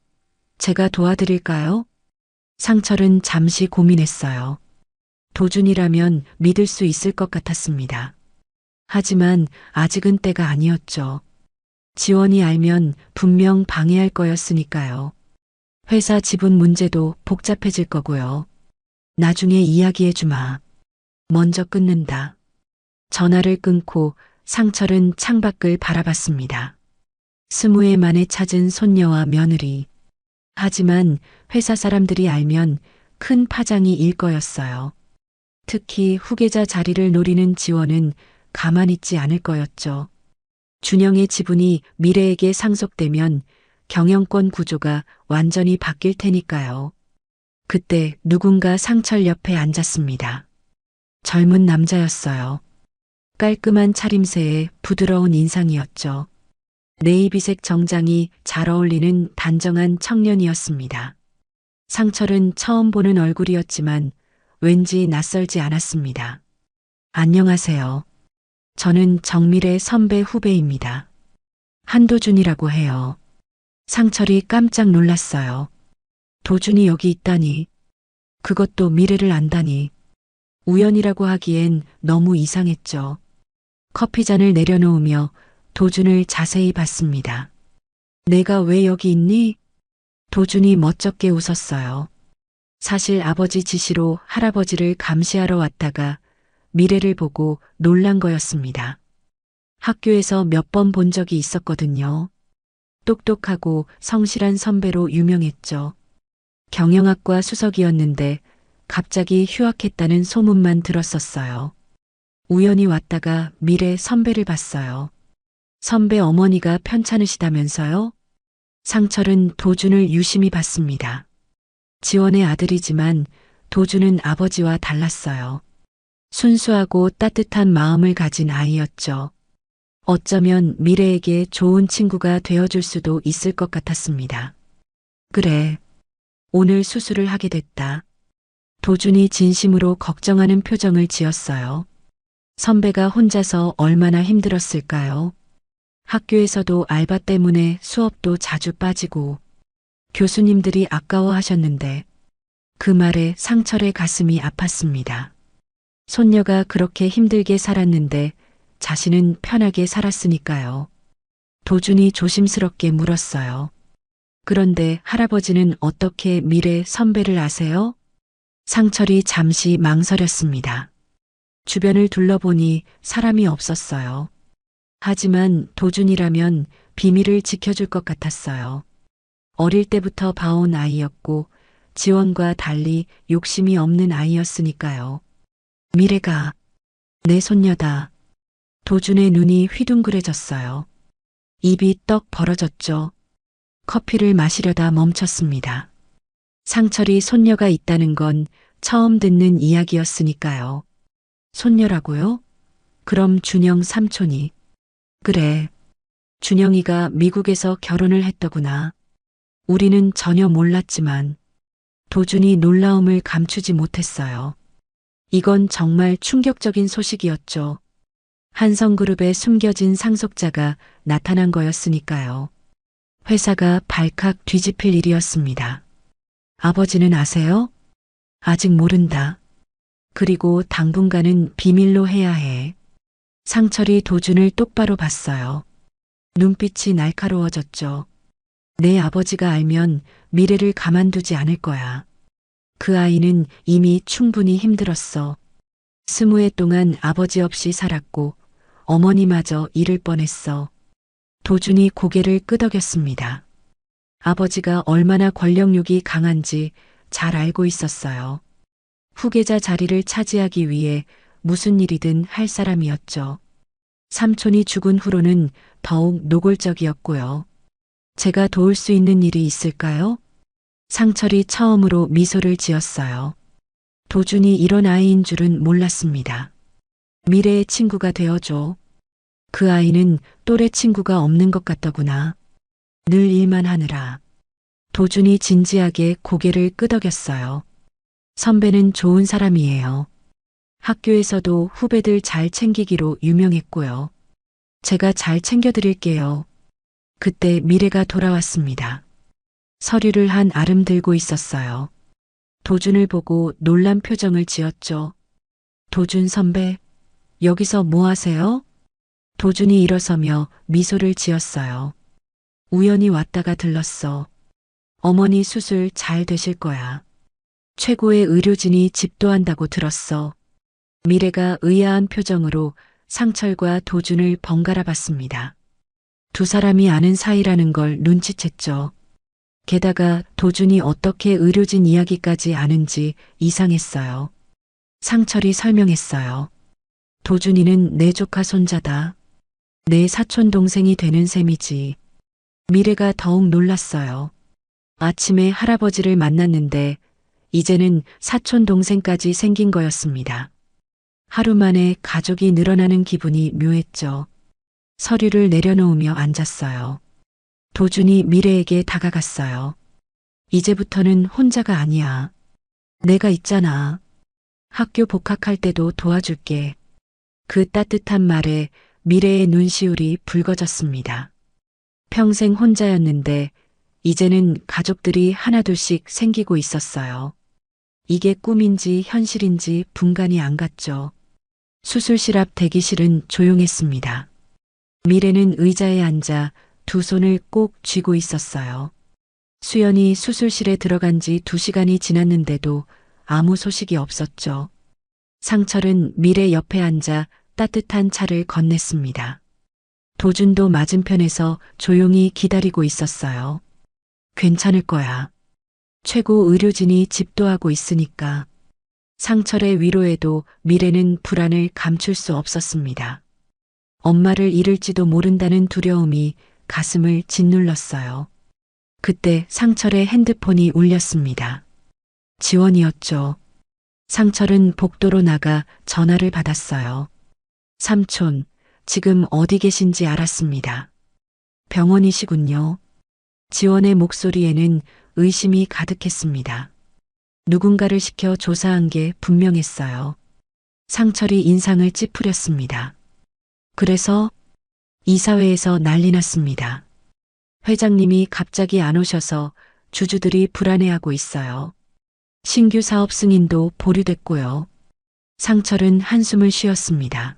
제가 도와드릴까요? 상철은 잠시 고민했어요. 도준이라면 믿을 수 있을 것 같았습니다. 하지만 아직은 때가 아니었죠. 지원이 알면 분명 방해할 거였으니까요. 회사 지분 문제도 복잡해질 거고요. 나중에 이야기해주마. 먼저 끊는다. 전화를 끊고 상철은 창밖을 바라봤습니다. 20회 만에 찾은 손녀와 며느리. 하지만 회사 사람들이 알면 큰 파장이 일 거였어요. 특히 후계자 자리를 노리는 지원은 가만히 있지 않을 거였죠. 준영의 지분이 미래에게 상속되면 경영권 구조가 완전히 바뀔 테니까요. 그때 누군가 상철 옆에 앉았습니다. 젊은 남자였어요. 깔끔한 차림새에 부드러운 인상이었죠. 네이비색 정장이 잘 어울리는 단정한 청년이었습니다. 상철은 처음 보는 얼굴이었지만 왠지 낯설지 않았습니다. 안녕하세요. 저는 정밀의 선배 후배입니다. 한도준이라고 해요. 상철이 깜짝 놀랐어요. 도준이 여기 있다니. 그것도 미래를 안다니. 우연이라고 하기엔 너무 이상했죠. 커피잔을 내려놓으며 도준을 자세히 봤습니다. 내가 왜 여기 있니? 도준이 멋쩍게 웃었어요. 사실 아버지 지시로 할아버지를 감시하러 왔다가 미래를 보고 놀란 거였습니다. 학교에서 몇 번 본 적이 있었거든요. 똑똑하고 성실한 선배로 유명했죠. 경영학과 수석이었는데 갑자기 휴학했다는 소문만 들었었어요. 우연히 왔다가 미래 선배를 봤어요. 선배 어머니가 편찮으시다면서요? 상철은 도준을 유심히 봤습니다. 지원의 아들이지만 도준은 아버지와 달랐어요. 순수하고 따뜻한 마음을 가진 아이였죠. 어쩌면 미래에게 좋은 친구가 되어줄 수도 있을 것 같았습니다. 그래, 오늘 수술을 하게 됐다. 도준이 진심으로 걱정하는 표정을 지었어요. 선배가 혼자서 얼마나 힘들었을까요? 학교에서도 알바 때문에 수업도 자주 빠지고 교수님들이 아까워하셨는데 그 말에 상철의 가슴이 아팠습니다. 손녀가 그렇게 힘들게 살았는데 자신은 편하게 살았으니까요. 도준이 조심스럽게 물었어요. 그런데 할아버지는 어떻게 미래 선배를 아세요? 상철이 잠시 망설였습니다. 주변을 둘러보니 사람이 없었어요. 하지만 도준이라면 비밀을 지켜줄 것 같았어요. 어릴 때부터 봐온 아이였고 지원과 달리 욕심이 없는 아이였으니까요. 미래가 내 손녀다. 도준의 눈이 휘둥그레졌어요. 입이 떡 벌어졌죠. 커피를 마시려다 멈췄습니다. 상철이 손녀가 있다는 건 처음 듣는 이야기였으니까요. 손녀라고요? 그럼 준영 삼촌이. 그래. 준영이가 미국에서 결혼을 했더구나. 우리는 전혀 몰랐지만 도준이 놀라움을 감추지 못했어요. 이건 정말 충격적인 소식이었죠. 한성그룹에 숨겨진 상속자가 나타난 거였으니까요. 회사가 발칵 뒤집힐 일이었습니다. 아버지는 아세요? 아직 모른다. 그리고 당분간은 비밀로 해야 해. 상철이 도준을 똑바로 봤어요. 눈빛이 날카로워졌죠. 내 아버지가 알면 미래를 가만두지 않을 거야. 그 아이는 이미 충분히 힘들었어. 20해 동안 아버지 없이 살았고 어머니마저 잃을 뻔했어. 도준이 고개를 끄덕였습니다. 아버지가 얼마나 권력욕이 강한지 잘 알고 있었어요. 후계자 자리를 차지하기 위해 무슨 일이든 할 사람이었죠. 삼촌이 죽은 후로는 더욱 노골적이었고요. 제가 도울 수 있는 일이 있을까요? 상철이 처음으로 미소를 지었어요. 도준이 이런 아이인 줄은 몰랐습니다. 미래의 친구가 되어줘. 그 아이는 또래 친구가 없는 것 같더구나. 늘 일만 하느라. 도준이 진지하게 고개를 끄덕였어요. 선배는 좋은 사람이에요. 학교에서도 후배들 잘 챙기기로 유명했고요. 제가 잘 챙겨드릴게요. 그때 미래가 돌아왔습니다. 서류를 한 아름 들고 있었어요. 도준을 보고 놀란 표정을 지었죠. 도준 선배, 여기서 뭐 하세요? 도준이 일어서며 미소를 지었어요. 우연히 왔다가 들렀어. 어머니 수술 잘 되실 거야. 최고의 의료진이 집도한다고 들었어. 미래가 의아한 표정으로 상철과 도준을 번갈아 봤습니다. 두 사람이 아는 사이라는 걸 눈치챘죠. 게다가 도준이 어떻게 의료진 이야기까지 아는지 이상했어요. 상철이 설명했어요. 도준이는 내 조카 손자다. 내 사촌 동생이 되는 셈이지. 미래가 더욱 놀랐어요. 아침에 할아버지를 만났는데 이제는 사촌 동생까지 생긴 거였습니다. 하루 만에 가족이 늘어나는 기분이 묘했죠. 서류를 내려놓으며 앉았어요. 도준이 미래에게 다가갔어요. 이제부터는 혼자가 아니야. 내가 있잖아. 학교 복학할 때도 도와줄게. 그 따뜻한 말에 미래의 눈시울이 붉어졌습니다. 평생 혼자였는데 이제는 가족들이 하나둘씩 생기고 있었어요. 이게 꿈인지 현실인지 분간이 안 갔죠. 수술실 앞 대기실은 조용했습니다. 미래는 의자에 앉아 두 손을 꼭 쥐고 있었어요. 수연이 수술실에 들어간 지 2시간이 지났는데도 아무 소식이 없었죠. 상철은 미래 옆에 앉아 따뜻한 차를 건넸습니다. 도준도 맞은편에서 조용히 기다리고 있었어요. 괜찮을 거야. 최고 의료진이 집도하고 있으니까. 상철의 위로에도 미래는 불안을 감출 수 없었습니다. 엄마를 잃을지도 모른다는 두려움이 가슴을 짓눌렀어요. 그때 상철의 핸드폰이 울렸습니다. 지원이었죠. 상철은 복도로 나가 전화를 받았어요. 삼촌, 지금 어디 계신지 알았습니다. 병원이시군요. 지원의 목소리에는 의심이 가득했습니다. 누군가를 시켜 조사한 게 분명했어요. 상철이 인상을 찌푸렸습니다. 그래서 이사회에서 난리 났습니다. 회장님이 갑자기 안 오셔서 주주들이 불안해하고 있어요. 신규 사업 승인도 보류됐고요. 상철은 한숨을 쉬었습니다.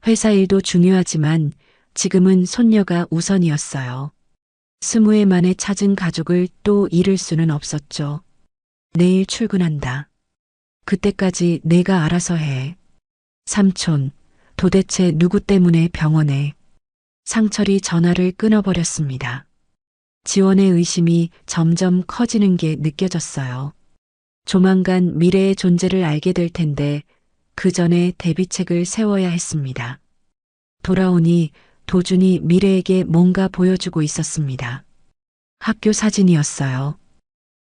회사 일도 중요하지만 지금은 손녀가 우선이었어요. 20회 만에 찾은 가족을 또 잃을 수는 없었죠. 내일 출근한다. 그때까지 내가 알아서 해. 삼촌, 도대체 누구 때문에 병원에? 상철이 전화를 끊어버렸습니다. 지원의 의심이 점점 커지는 게 느껴졌어요. 조만간 미래의 존재를 알게 될 텐데 그 전에 대비책을 세워야 했습니다. 돌아오니 도준이 미래에게 뭔가 보여주고 있었습니다. 학교 사진이었어요.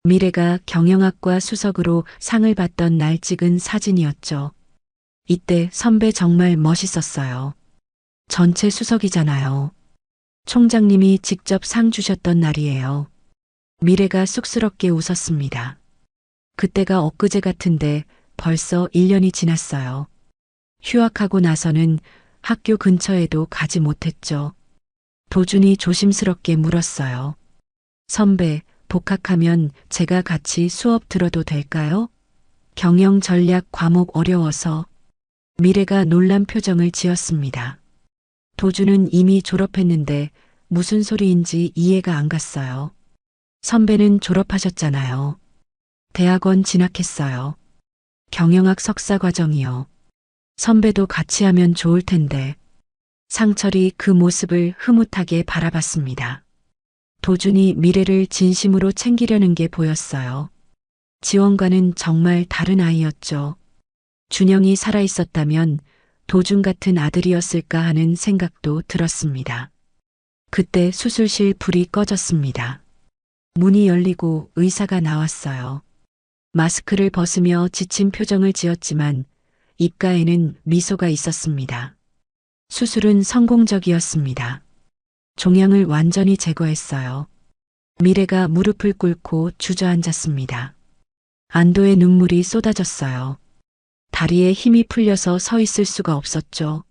미래가 경영학과 수석으로 상을 받던 날 찍은 사진이었죠. 이때 선배 정말 멋있었어요. 전체 수석이잖아요. 총장님이 직접 상 주셨던 날이에요. 미래가 쑥스럽게 웃었습니다. 그때가 엊그제 같은데 벌써 1년이 지났어요. 휴학하고 나서는 학교 근처에도 가지 못했죠. 도준이 조심스럽게 물었어요. 선배, 복학하면 제가 같이 수업 들어도 될까요? 경영 전략 과목 어려워서. 미래가 놀란 표정을 지었습니다. 도준은 이미 졸업했는데 무슨 소리인지 이해가 안 갔어요. 선배는 졸업하셨잖아요. 대학원 진학했어요. 경영학 석사 과정이요. 선배도 같이 하면 좋을 텐데. 상철이 그 모습을 흐뭇하게 바라봤습니다. 도준이 미래를 진심으로 챙기려는 게 보였어요. 지원과는 정말 다른 아이였죠. 준영이 살아있었다면 도준 같은 아들이었을까 하는 생각도 들었습니다. 그때 수술실 불이 꺼졌습니다. 문이 열리고 의사가 나왔어요. 마스크를 벗으며 지친 표정을 지었지만 입가에는 미소가 있었습니다. 수술은 성공적이었습니다. 종양을 완전히 제거했어요. 미래가 무릎을 꿇고 주저앉았습니다. 안도의 눈물이 쏟아졌어요. 다리에 힘이 풀려서 서 있을 수가 없었죠.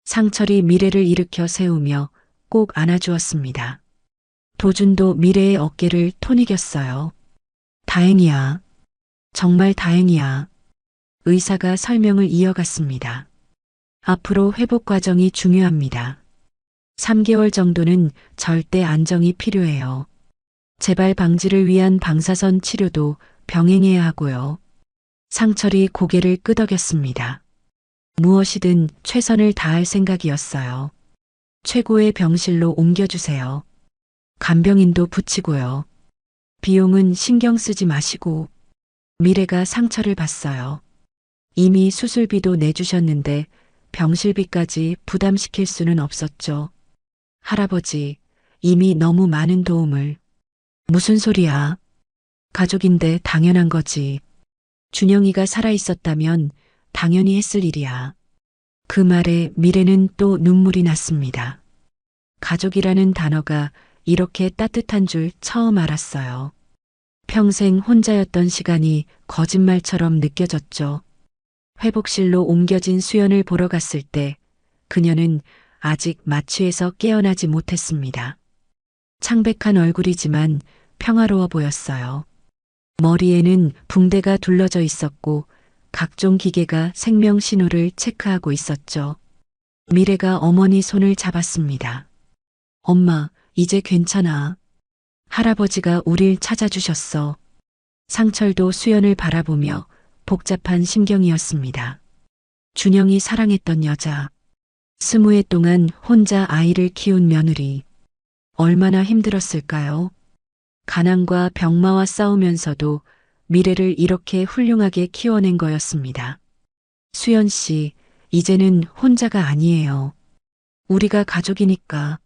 상철이 미래를 일으켜 세우며 꼭 안아주었습니다. 도준도 미래의 어깨를 토닉였어요. 다행이야. 정말 다행이야. 의사가 설명을 이어갔습니다. 앞으로 회복 과정이 중요합니다. 3개월 정도는 절대 안정이 필요해요. 재발 방지를 위한 방사선 치료도 병행해야 하고요. 상철이 고개를 끄덕였습니다. 무엇이든 최선을 다할 생각이었어요. 최고의 병실로 옮겨주세요. 간병인도 붙이고요. 비용은 신경 쓰지 마시고. 미래가 상처를 봤어요. 이미 수술비도 내주셨는데 병실비까지 부담시킬 수는 없었죠. 할아버지, 이미 너무 많은 도움을. 무슨 소리야? 가족인데 당연한 거지. 준영이가 살아있었다면 당연히 했을 일이야. 그 말에 미래는 또 눈물이 났습니다. 가족이라는 단어가 이렇게 따뜻한 줄 처음 알았어요. 평생 혼자였던 시간이 거짓말처럼 느껴졌죠. 회복실로 옮겨진 수연을 보러 갔을 때 그녀는 아직 마취에서 깨어나지 못했습니다. 창백한 얼굴이지만 평화로워 보였어요. 머리에는 붕대가 둘러져 있었고 각종 기계가 생명 신호를 체크하고 있었죠. 미래가 어머니 손을 잡았습니다. 엄마, 이제 괜찮아. 할아버지가 우릴 찾아주셨어. 상철도 수연을 바라보며 복잡한 심경이었습니다. 준영이 사랑했던 여자. 20해 동안 혼자 아이를 키운 며느리. 얼마나 힘들었을까요? 가난과 병마와 싸우면서도 미래를 이렇게 훌륭하게 키워낸 거였습니다. 수연 씨, 이제는 혼자가 아니에요. 우리가 가족이니까.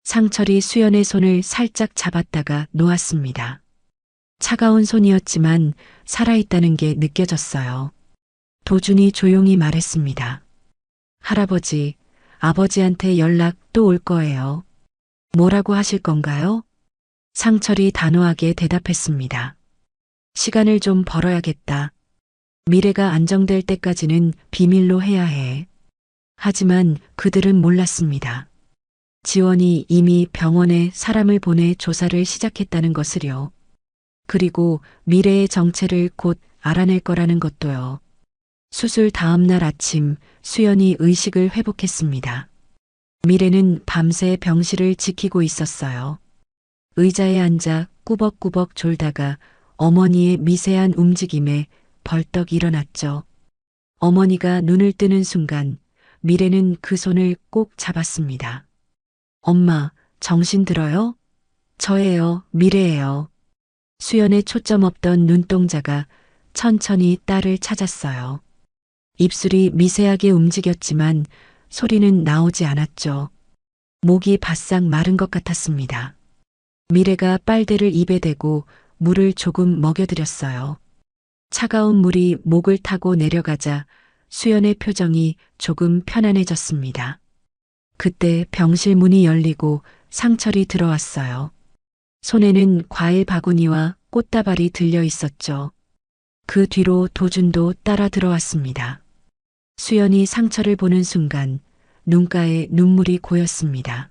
상철이 수연의 손을 살짝 잡았다가 놓았습니다. 차가운 손이었지만 살아있다는 게 느껴졌어요. 도준이 조용히 말했습니다. 할아버지, 아버지한테 연락 또 올 거예요. 뭐라고 하실 건가요? 상철이 단호하게 대답했습니다. 시간을 좀 벌어야겠다. 미래가 안정될 때까지는 비밀로 해야 해. 하지만 그들은 몰랐습니다. 지원이 이미 병원에 사람을 보내 조사를 시작했다는 것을요. 그리고 미래의 정체를 곧 알아낼 거라는 것도요. 수술 다음 날 아침 수연이 의식을 회복했습니다. 미래는 밤새 병실을 지키고 있었어요. 의자에 앉아 꾸벅꾸벅 졸다가 어머니의 미세한 움직임에 벌떡 일어났죠. 어머니가 눈을 뜨는 순간 미래는 그 손을 꼭 잡았습니다. 엄마, 정신 들어요? 저예요, 미래예요. 수연의 초점 없던 눈동자가 천천히 딸을 찾았어요. 입술이 미세하게 움직였지만 소리는 나오지 않았죠. 목이 바싹 마른 것 같았습니다. 미래가 빨대를 입에 대고 물을 조금 먹여드렸어요. 차가운 물이 목을 타고 내려가자 수연의 표정이 조금 편안해졌습니다. 그때 병실 문이 열리고 상철이 들어왔어요. 손에는 과일 바구니와 꽃다발이 들려 있었죠. 그 뒤로 도준도 따라 들어왔습니다. 수연이 상철을 보는 순간 눈가에 눈물이 고였습니다.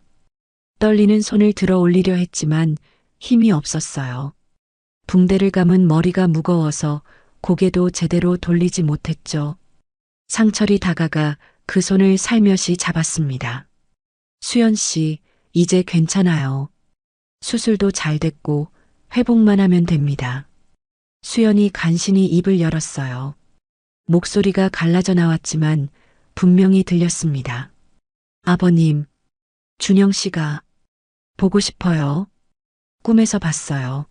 떨리는 손을 들어 올리려 했지만 힘이 없었어요. 붕대를 감은 머리가 무거워서 고개도 제대로 돌리지 못했죠. 상철이 다가가 그 손을 살며시 잡았습니다. 수연 씨, 이제 괜찮아요. 수술도 잘 됐고 회복만 하면 됩니다. 수연이 간신히 입을 열었어요. 목소리가 갈라져 나왔지만 분명히 들렸습니다. 아버님, 준영 씨가 보고 싶어요. 꿈에서 봤어요.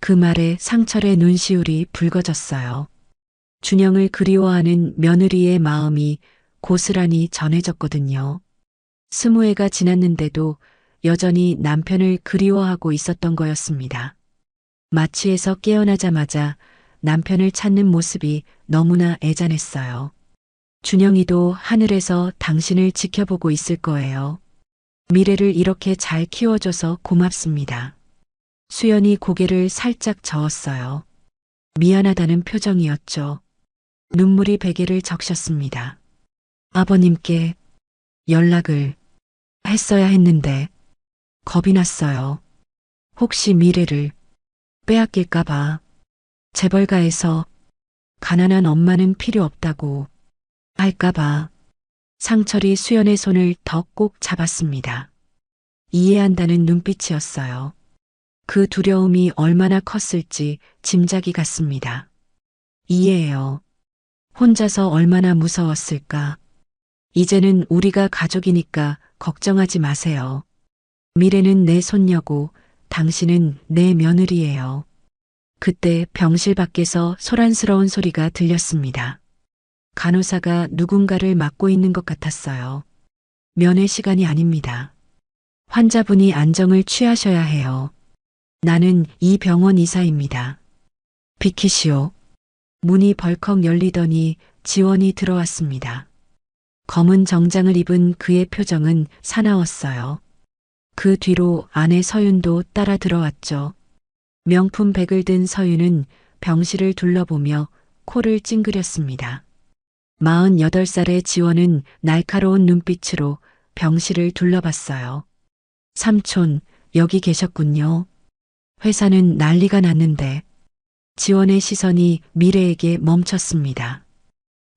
그 말에 상철의 눈시울이 붉어졌어요. 준영을 그리워하는 며느리의 마음이 고스란히 전해졌거든요. 20해가 지났는데도 여전히 남편을 그리워하고 있었던 거였습니다. 마취에서 깨어나자마자 남편을 찾는 모습이 너무나 애잔했어요. 준영이도 하늘에서 당신을 지켜보고 있을 거예요. 미래를 이렇게 잘 키워줘서 고맙습니다. 수연이 고개를 살짝 저었어요. 미안하다는 표정이었죠. 눈물이 베개를 적셨습니다. 아버님께 연락을 했어야 했는데 겁이 났어요. 혹시 미래를 빼앗길까봐. 재벌가에서 가난한 엄마는 필요 없다고 할까봐. 상철이 수연의 손을 더 꼭 잡았습니다. 이해한다는 눈빛이었어요. 그 두려움이 얼마나 컸을지 짐작이 갔습니다. 이해해요. 혼자서 얼마나 무서웠을까. 이제는 우리가 가족이니까 걱정하지 마세요. 미래는 내 손녀고 당신은 내 며느리예요. 그때 병실 밖에서 소란스러운 소리가 들렸습니다. 간호사가 누군가를 맡고 있는 것 같았어요. 면회 시간이 아닙니다. 환자분이 안정을 취하셔야 해요. 나는 이 병원 의사입니다. 비키시오. 문이 벌컥 열리더니 지원이 들어왔습니다. 검은 정장을 입은 그의 표정은 사나웠어요. 그 뒤로 아내 서윤도 따라 들어왔죠. 명품 백을 든 서윤은 병실을 둘러보며 코를 찡그렸습니다. 48살의 지원은 날카로운 눈빛으로 병실을 둘러봤어요. 삼촌, 여기 계셨군요. 회사는 난리가 났는데 지원의 시선이 미래에게 멈췄습니다.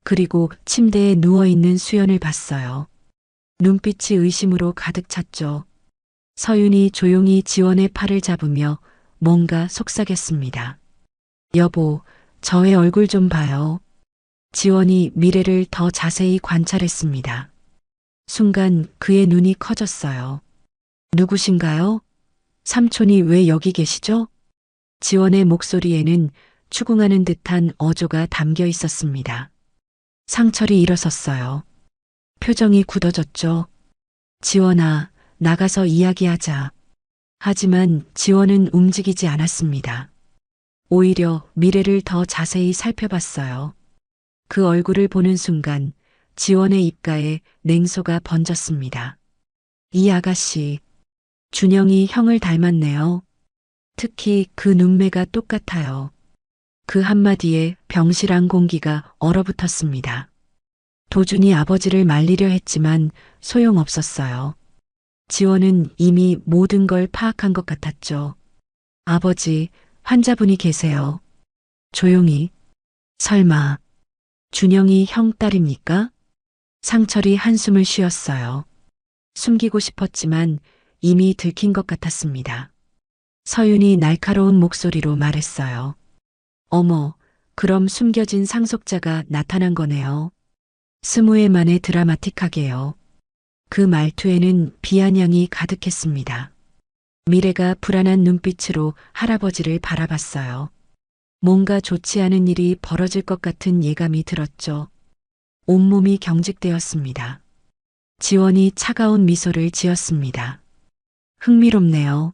그리고 침대에 누워있는 수연을 봤어요. 눈빛이 의심으로 가득 찼죠. 서윤이 조용히 지원의 팔을 잡으며 뭔가 속삭였습니다. 여보, 저의 얼굴 좀 봐요. 지원이 미래를 더 자세히 관찰했습니다. 순간 그의 눈이 커졌어요. 누구신가요? 삼촌이 왜 여기 계시죠? 지원의 목소리에는 추궁하는 듯한 어조가 담겨 있었습니다. 상철이 일어섰어요. 표정이 굳어졌죠. 지원아, 나가서 이야기하자. 하지만 지원은 움직이지 않았습니다. 오히려 미래를 더 자세히 살펴봤어요. 그 얼굴을 보는 순간 지원의 입가에 냉소가 번졌습니다. 이 아가씨, 준영이 형을 닮았네요. 특히 그 눈매가 똑같아요. 그 한마디에 병실 안 공기가 얼어붙었습니다. 도준이 아버지를 말리려 했지만 소용없었어요. 지원은 이미 모든 걸 파악한 것 같았죠. 아버지, 환자분이 계세요. 조용히. 설마, 준영이 형 딸입니까? 상철이 한숨을 쉬었어요. 숨기고 싶었지만 이미 들킨 것 같았습니다. 서윤이 날카로운 목소리로 말했어요. 어머, 그럼 숨겨진 상속자가 나타난 거네요. 20회 만에 드라마틱하게요. 그 말투에는 비아냥이 가득했습니다. 미래가 불안한 눈빛으로 할아버지를 바라봤어요. 뭔가 좋지 않은 일이 벌어질 것 같은 예감이 들었죠. 온몸이 경직되었습니다. 지원이 차가운 미소를 지었습니다. 흥미롭네요.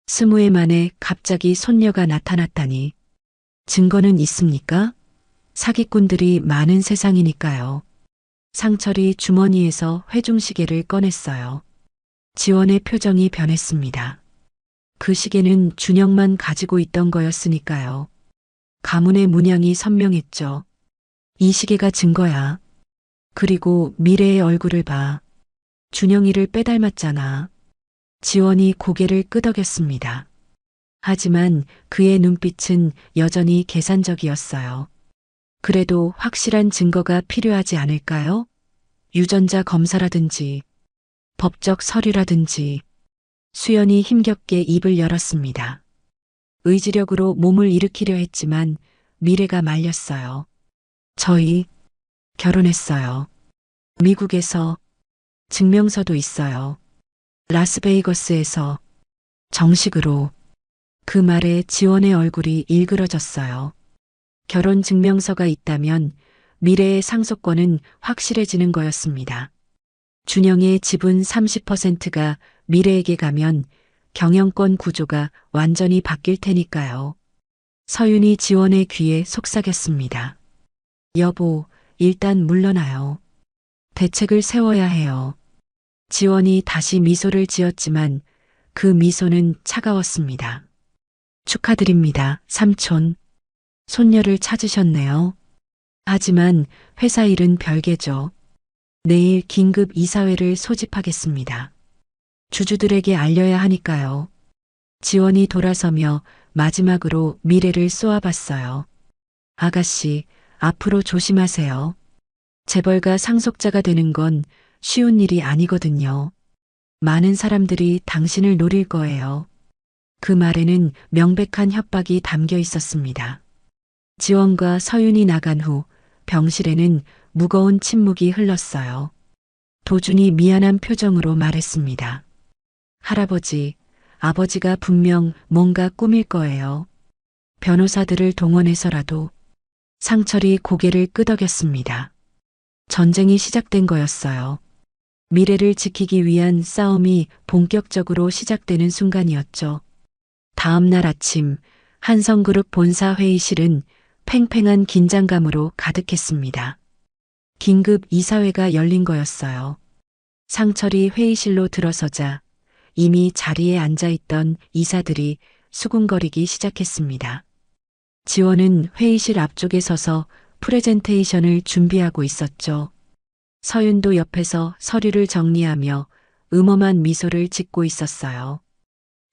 20회 만에 갑자기 손녀가 나타났다니. 증거는 있습니까? 사기꾼들이 많은 세상이니까요. 상철이 주머니에서 회중시계를 꺼냈어요. 지원의 표정이 변했습니다. 그 시계는 준영만 가지고 있던 거였으니까요. 가문의 문양이 선명했죠. 이 시계가 증거야. 그리고 미래의 얼굴을 봐. 준영이를 빼닮았잖아. 지원이 고개를 끄덕였습니다. 하지만 그의 눈빛은 여전히 계산적이었어요. 그래도 확실한 증거가 필요하지 않을까요? 유전자 검사라든지 법적 서류라든지. 수연이 힘겹게 입을 열었습니다. 의지력으로 몸을 일으키려 했지만 미래가 말렸어요. 저희 결혼했어요. 미국에서 증명서도 있어요. 라스베이거스에서 정식으로. 그 말에 지원의 얼굴이 일그러졌어요. 결혼 증명서가 있다면 미래의 상속권은 확실해지는 거였습니다. 준영의 지분 30%가 미래에게 가면 경영권 구조가 완전히 바뀔 테니까요. 서윤이 지원의 귀에 속삭였습니다. 여보, 일단 물러나요. 대책을 세워야 해요. 지원이 다시 미소를 지었지만 그 미소는 차가웠습니다. 축하드립니다, 삼촌. 손녀를 찾으셨네요. 하지만 회사 일은 별개죠. 내일 긴급 이사회를 소집하겠습니다. 주주들에게 알려야 하니까요. 지원이 돌아서며 마지막으로 미래를 쏘아봤어요. 아가씨, 앞으로 조심하세요. 재벌가 상속자가 되는 건 쉬운 일이 아니거든요. 많은 사람들이 당신을 노릴 거예요. 그 말에는 명백한 협박이 담겨 있었습니다. 지원과 서윤이 나간 후 병실에는 무거운 침묵이 흘렀어요. 도준이 미안한 표정으로 말했습니다. 할아버지, 아버지가 분명 뭔가 꾸밀 거예요. 변호사들을 동원해서라도. 상철이 고개를 끄덕였습니다. 전쟁이 시작된 거였어요. 미래를 지키기 위한 싸움이 본격적으로 시작되는 순간이었죠. 다음 날 아침 한성그룹 본사 회의실은 팽팽한 긴장감으로 가득했습니다. 긴급 이사회가 열린 거였어요. 상철이 회의실로 들어서자 이미 자리에 앉아있던 이사들이 수군거리기 시작했습니다. 지원은 회의실 앞쪽에 서서 프레젠테이션을 준비하고 있었죠. 서윤도 옆에서 서류를 정리하며 음험한 미소를 짓고 있었어요.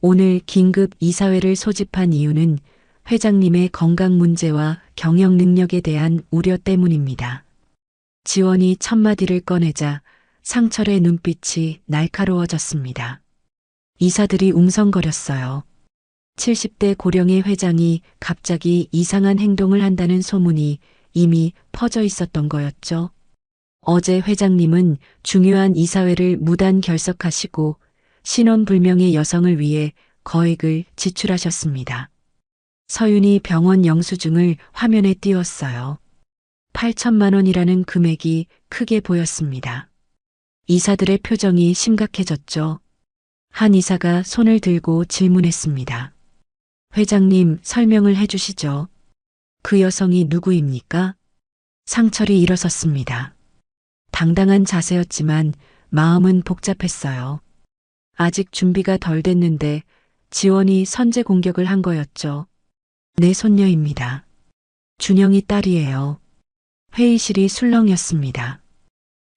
오늘 긴급 이사회를 소집한 이유는 회장님의 건강 문제와 경영 능력에 대한 우려 때문입니다. 지원이 첫마디를 꺼내자 상철의 눈빛이 날카로워졌습니다. 이사들이 웅성거렸어요. 70대 고령의 회장이 갑자기 이상한 행동을 한다는 소문이 이미 퍼져 있었던 거였죠. 어제 회장님은 중요한 이사회를 무단 결석하시고 신원불명의 여성을 위해 거액을 지출하셨습니다. 서윤이 병원 영수증을 화면에 띄웠어요. 8천만 원이라는 금액이 크게 보였습니다. 이사들의 표정이 심각해졌죠. 한 이사가 손을 들고 질문했습니다. 회장님, 설명을 해주시죠. 그 여성이 누구입니까? 상철이 일어섰습니다. 당당한 자세였지만 마음은 복잡했어요. 아직 준비가 덜 됐는데 지원이 선제 공격을 한 거였죠. 내 손녀입니다. 준영이 딸이에요. 회의실이 술렁였습니다.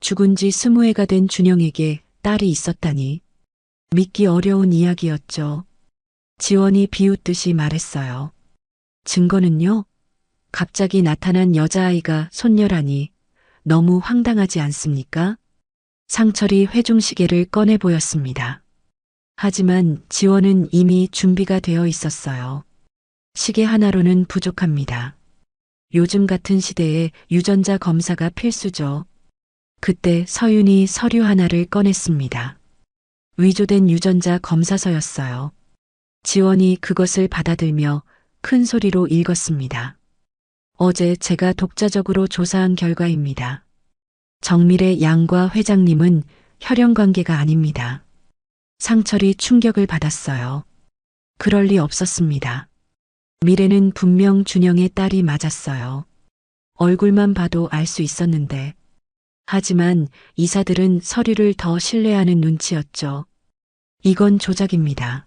죽은 지 20회가 된 준영에게 딸이 있었다니. 믿기 어려운 이야기였죠. 지원이 비웃듯이 말했어요. 증거는요? 갑자기 나타난 여자아이가 손녀라니 너무 황당하지 않습니까? 상철이 회중시계를 꺼내 보였습니다. 하지만 지원은 이미 준비가 되어 있었어요. 시계 하나로는 부족합니다. 요즘 같은 시대에 유전자 검사가 필수죠. 그때 서윤이 서류 하나를 꺼냈습니다. 위조된 유전자 검사서였어요. 지원이 그것을 받아들며 큰 소리로 읽었습니다. 어제 제가 독자적으로 조사한 결과입니다. 정밀의 양과 회장님은 혈연 관계가 아닙니다. 상철이 충격을 받았어요. 그럴 리 없었습니다. 미래는 분명 준영의 딸이 맞았어요. 얼굴만 봐도 알 수 있었는데. 하지만 이사들은 서류를 더 신뢰하는 눈치였죠. 이건 조작입니다.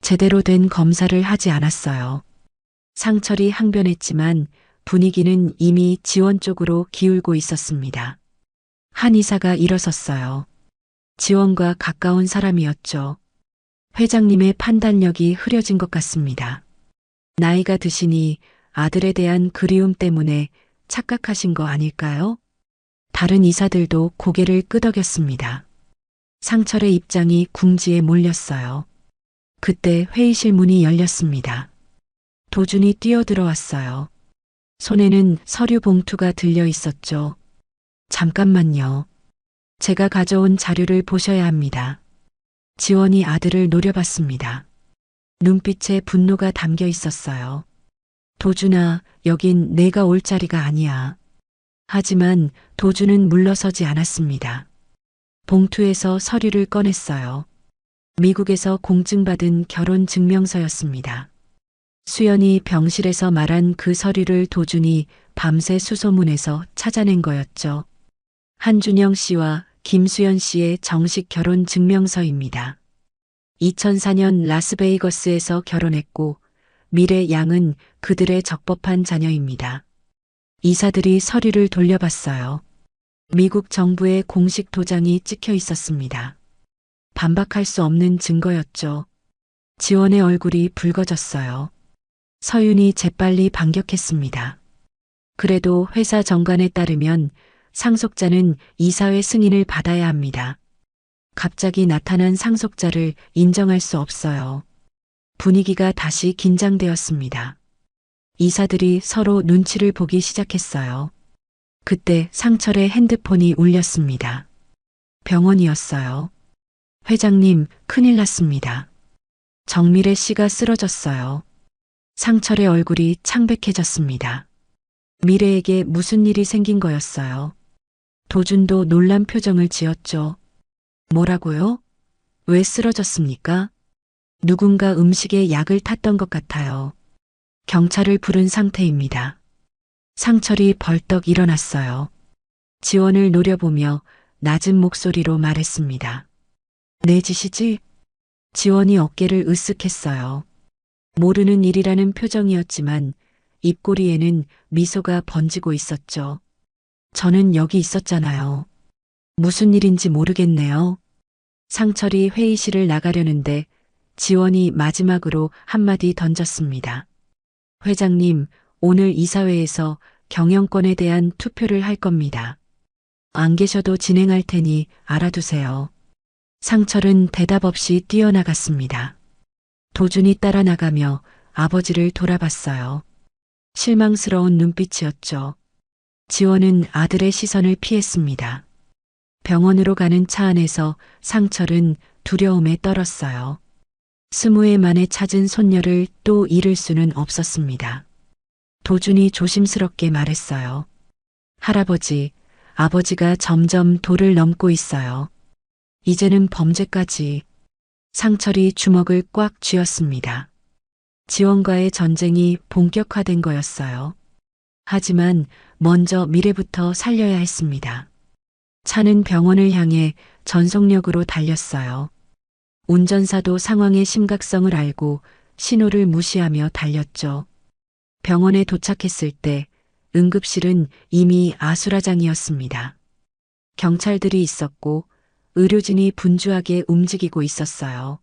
제대로 된 검사를 하지 않았어요. 상철이 항변했지만 분위기는 이미 지원 쪽으로 기울고 있었습니다. 한 이사가 일어섰어요. 지원과 가까운 사람이었죠. 회장님의 판단력이 흐려진 것 같습니다. 나이가 드시니 아들에 대한 그리움 때문에 착각하신 거 아닐까요? 다른 이사들도 고개를 끄덕였습니다. 상철의 입장이 궁지에 몰렸어요. 그때 회의실 문이 열렸습니다. 도준이 뛰어들어왔어요. 손에는 서류 봉투가 들려 있었죠. 잠깐만요. 제가 가져온 자료를 보셔야 합니다. 지원이 아들을 노려봤습니다. 눈빛에 분노가 담겨 있었어요. 도준아, 여긴 내가 올 자리가 아니야. 하지만 도준은 물러서지 않았습니다. 봉투에서 서류를 꺼냈어요. 미국에서 공증받은 결혼 증명서였습니다. 수연이 병실에서 말한 그 서류를 도준이 밤새 수소문해서 찾아낸 거였죠. 한준영 씨와 김수연 씨의 정식 결혼 증명서입니다. 2004년 라스베이거스에서 결혼했고 미래 양은 그들의 적법한 자녀입니다. 이사들이 서류를 돌려봤어요. 미국 정부의 공식 도장이 찍혀 있었습니다. 반박할 수 없는 증거였죠. 지원의 얼굴이 붉어졌어요. 서윤이 재빨리 반격했습니다. 그래도 회사 정관에 따르면 상속자는 이사회 승인을 받아야 합니다. 갑자기 나타난 상속자를 인정할 수 없어요. 분위기가 다시 긴장되었습니다. 이사들이 서로 눈치를 보기 시작했어요. 그때 상철의 핸드폰이 울렸습니다. 병원이었어요. 회장님, 큰일 났습니다. 정미래 씨가 쓰러졌어요. 상철의 얼굴이 창백해졌습니다. 미래에게 무슨 일이 생긴 거였어요. 도준도 놀란 표정을 지었죠. 뭐라고요? 왜 쓰러졌습니까? 누군가 음식에 약을 탔던 것 같아요. 경찰을 부른 상태입니다. 상철이 벌떡 일어났어요. 지원을 노려보며 낮은 목소리로 말했습니다. 내 짓이지? 지원이 어깨를 으쓱했어요. 모르는 일이라는 표정이었지만 입꼬리에는 미소가 번지고 있었죠. 저는 여기 있었잖아요. 무슨 일인지 모르겠네요. 상철이 회의실을 나가려는데 지원이 마지막으로 한마디 던졌습니다. 회장님, 오늘 이사회에서 경영권에 대한 투표를 할 겁니다. 안 계셔도 진행할 테니 알아두세요. 상철은 대답 없이 뛰어나갔습니다. 도준이 따라 나가며 아버지를 돌아봤어요. 실망스러운 눈빛이었죠. 지원은 아들의 시선을 피했습니다. 병원으로 가는 차 안에서 상철은 두려움에 떨었어요. 20회 만에 찾은 손녀를 또 잃을 수는 없었습니다. 도준이 조심스럽게 말했어요. 할아버지, 아버지가 점점 도를 넘고 있어요. 이제는 범죄까지. 상철이 주먹을 꽉 쥐었습니다. 지원과의 전쟁이 본격화된 거였어요. 하지만 먼저 미래부터 살려야 했습니다. 차는 병원을 향해 전속력으로 달렸어요. 운전사도 상황의 심각성을 알고 신호를 무시하며 달렸죠. 병원에 도착했을 때 응급실은 이미 아수라장이었습니다. 경찰들이 있었고 의료진이 분주하게 움직이고 있었어요.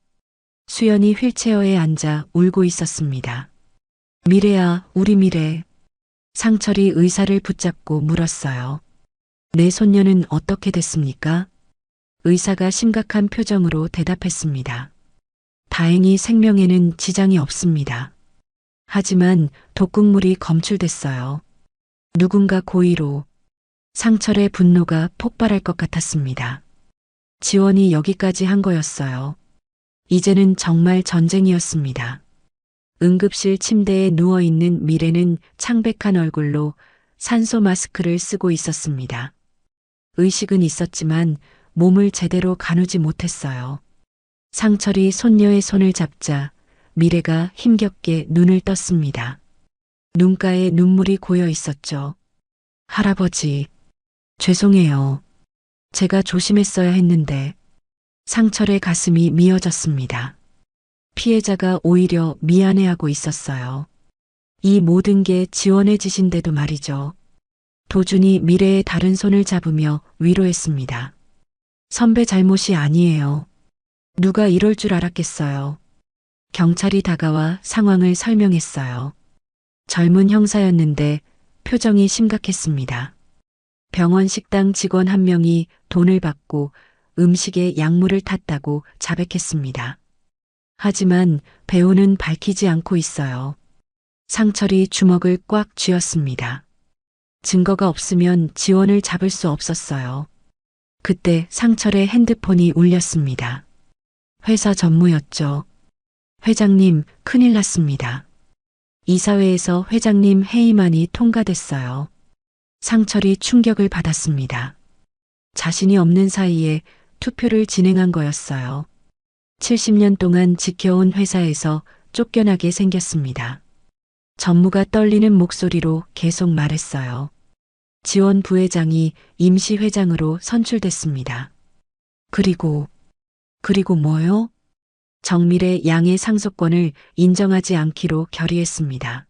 수연이 휠체어에 앉아 울고 있었습니다. 미래야, 우리 미래. 상철이 의사를 붙잡고 물었어요. 내 손녀는 어떻게 됐습니까? 의사가 심각한 표정으로 대답했습니다. 다행히 생명에는 지장이 없습니다. 하지만 독극물이 검출됐어요. 누군가 고의로. 상철의 분노가 폭발할 것 같았습니다. 지원이 여기까지 한 거였어요. 이제는 정말 전쟁이었습니다. 응급실 침대에 누워있는 미래는 창백한 얼굴로 산소 마스크를 쓰고 있었습니다. 의식은 있었지만 몸을 제대로 가누지 못했어요. 상철이 손녀의 손을 잡자 미래가 힘겹게 눈을 떴습니다. 눈가에 눈물이 고여 있었죠. 할아버지, 죄송해요. 제가 조심했어야 했는데. 상철의 가슴이 미어졌습니다. 피해자가 오히려 미안해하고 있었어요. 이 모든 게 지원의 짓인데도 말이죠. 도준이 미래의 다른 손을 잡으며 위로했습니다. 선배 잘못이 아니에요. 누가 이럴 줄 알았겠어요. 경찰이 다가와 상황을 설명했어요. 젊은 형사였는데 표정이 심각했습니다. 병원 식당 직원 한 명이 돈을 받고 음식에 약물을 탔다고 자백했습니다. 하지만 배우는 밝히지 않고 있어요. 상철이 주먹을 꽉 쥐었습니다. 증거가 없으면 지원을 잡을 수 없었어요. 그때 상철의 핸드폰이 울렸습니다. 회사 전무였죠. 회장님, 큰일 났습니다. 이사회에서 회장님 회의만이 통과됐어요. 상철이 충격을 받았습니다. 자신이 없는 사이에 투표를 진행한 거였어요. 70년 동안 지켜온 회사에서 쫓겨나게 생겼습니다. 전무가 떨리는 목소리로 계속 말했어요. 지원 부회장이 임시 회장으로 선출됐습니다. 그리고 뭐요? 정밀의 양의 상속권을 인정하지 않기로 결의했습니다.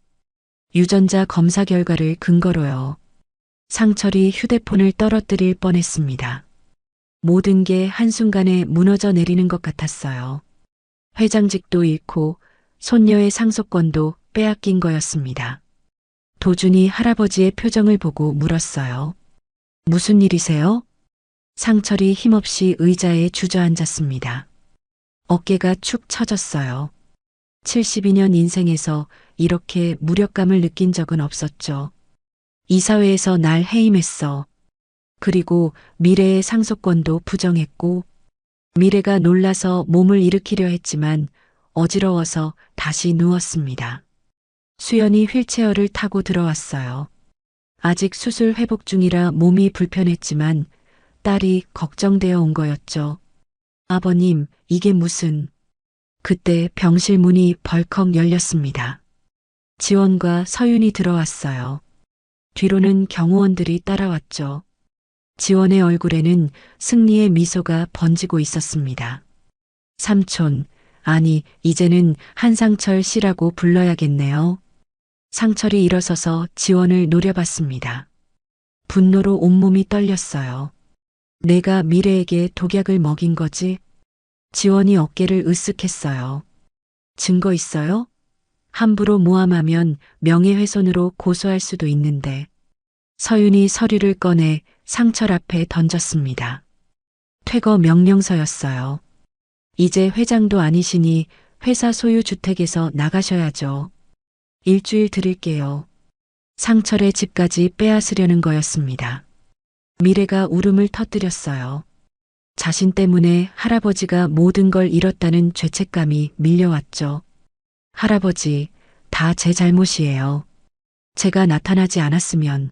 유전자 검사 결과를 근거로요. 상철이 휴대폰을 떨어뜨릴 뻔했습니다. 모든 게 한순간에 무너져 내리는 것 같았어요. 회장직도 잃고 손녀의 상속권도 빼앗긴 거였습니다. 도준이 할아버지의 표정을 보고 물었어요. 무슨 일이세요? 상철이 힘없이 의자에 주저앉았습니다. 어깨가 축 처졌어요. 72년 인생에서 이렇게 무력감을 느낀 적은 없었죠. 이사회에서 날 해임했어. 그리고 미래의 상속권도 부정했고, 미래가 놀라서 몸을 일으키려 했지만 어지러워서 다시 누웠습니다. 수연이 휠체어를 타고 들어왔어요. 아직 수술 회복 중이라 몸이 불편했지만 딸이 걱정되어 온 거였죠. 아버님, 이게 무슨... 그때 병실 문이 벌컥 열렸습니다. 지원과 서윤이 들어왔어요. 뒤로는 경호원들이 따라왔죠. 지원의 얼굴에는 승리의 미소가 번지고 있었습니다. 삼촌, 아니, 이제는 한상철 씨라고 불러야겠네요. 상철이 일어서서 지원을 노려봤습니다. 분노로 온몸이 떨렸어요. 내가 미래에게 독약을 먹인 거지? 지원이 어깨를 으쓱했어요. 증거 있어요? 함부로 모함하면 명예훼손으로 고소할 수도 있는데. 서윤이 서류를 꺼내 상철 앞에 던졌습니다. 퇴거 명령서였어요. 이제 회장도 아니시니 회사 소유 주택에서 나가셔야죠. 일주일 드릴게요. 상철의 집까지 빼앗으려는 거였습니다. 미래가 울음을 터뜨렸어요. 자신 때문에 할아버지가 모든 걸 잃었다는 죄책감이 밀려왔죠. 할아버지, 다 제 잘못이에요. 제가 나타나지 않았으면.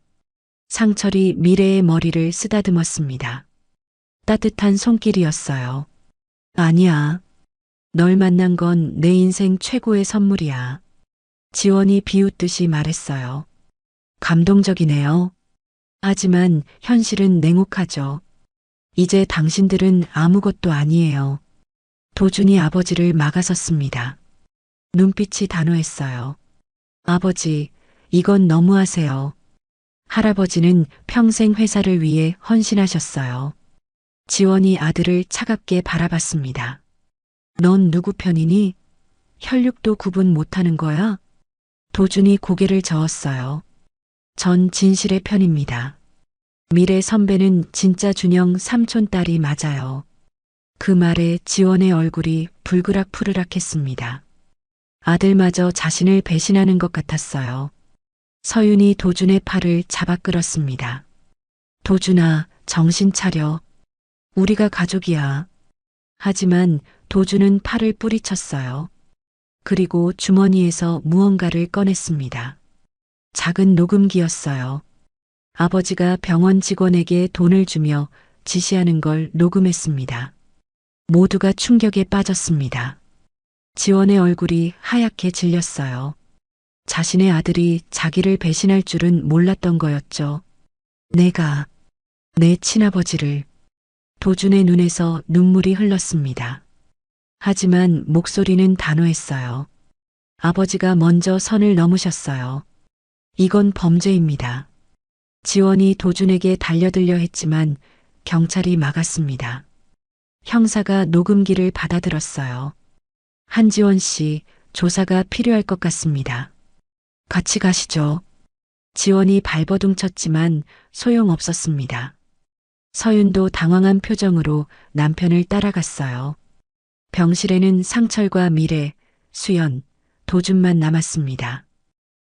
상철이 미래의 머리를 쓰다듬었습니다. 따뜻한 손길이었어요. 아니야. 널 만난 건 내 인생 최고의 선물이야. 지원이 비웃듯이 말했어요. 감동적이네요. 하지만 현실은 냉혹하죠. 이제 당신들은 아무것도 아니에요. 도준이 아버지를 막아섰습니다. 눈빛이 단호했어요. 아버지, 이건 너무하세요. 할아버지는 평생 회사를 위해 헌신하셨어요. 지원이 아들을 차갑게 바라봤습니다. 넌 누구 편이니? 혈육도 구분 못하는 거야? 도준이 고개를 저었어요. 전 진실의 편입니다. 미래 선배는 진짜 준영 삼촌 딸이 맞아요. 그 말에 지원의 얼굴이 불그락푸르락했습니다. 아들마저 자신을 배신하는 것 같았어요. 서윤이 도준의 팔을 잡아 끌었습니다. 도준아, 정신 차려. 우리가 가족이야. 하지만 도준은 팔을 뿌리쳤어요. 그리고 주머니에서 무언가를 꺼냈습니다. 작은 녹음기였어요. 아버지가 병원 직원에게 돈을 주며 지시하는 걸 녹음했습니다. 모두가 충격에 빠졌습니다. 지원의 얼굴이 하얗게 질렸어요. 자신의 아들이 자기를 배신할 줄은 몰랐던 거였죠. 내가 내 친아버지를. 도준의 눈에서 눈물이 흘렀습니다. 하지만 목소리는 단호했어요. 아버지가 먼저 선을 넘으셨어요. 이건 범죄입니다. 지원이 도준에게 달려들려 했지만 경찰이 막았습니다. 형사가 녹음기를 받아들었어요. 한지원 씨, 조사가 필요할 것 같습니다. 같이 가시죠. 지원이 발버둥 쳤지만 소용없었습니다. 서윤도 당황한 표정으로 남편을 따라갔어요. 병실에는 상철과 미래, 수연, 도준만 남았습니다.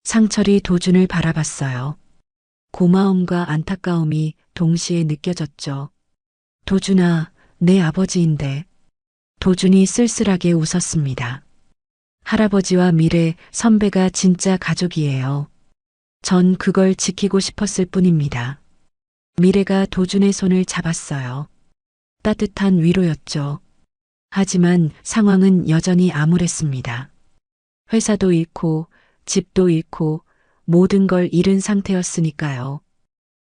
상철이 도준을 바라봤어요. 고마움과 안타까움이 동시에 느껴졌죠. 도준아, 내 아버지인데. 도준이 쓸쓸하게 웃었습니다. 할아버지와 미래, 선배가 진짜 가족이에요. 전 그걸 지키고 싶었을 뿐입니다. 미래가 도준의 손을 잡았어요. 따뜻한 위로였죠. 하지만 상황은 여전히 암울했습니다. 회사도 잃고 집도 잃고 모든 걸 잃은 상태였으니까요.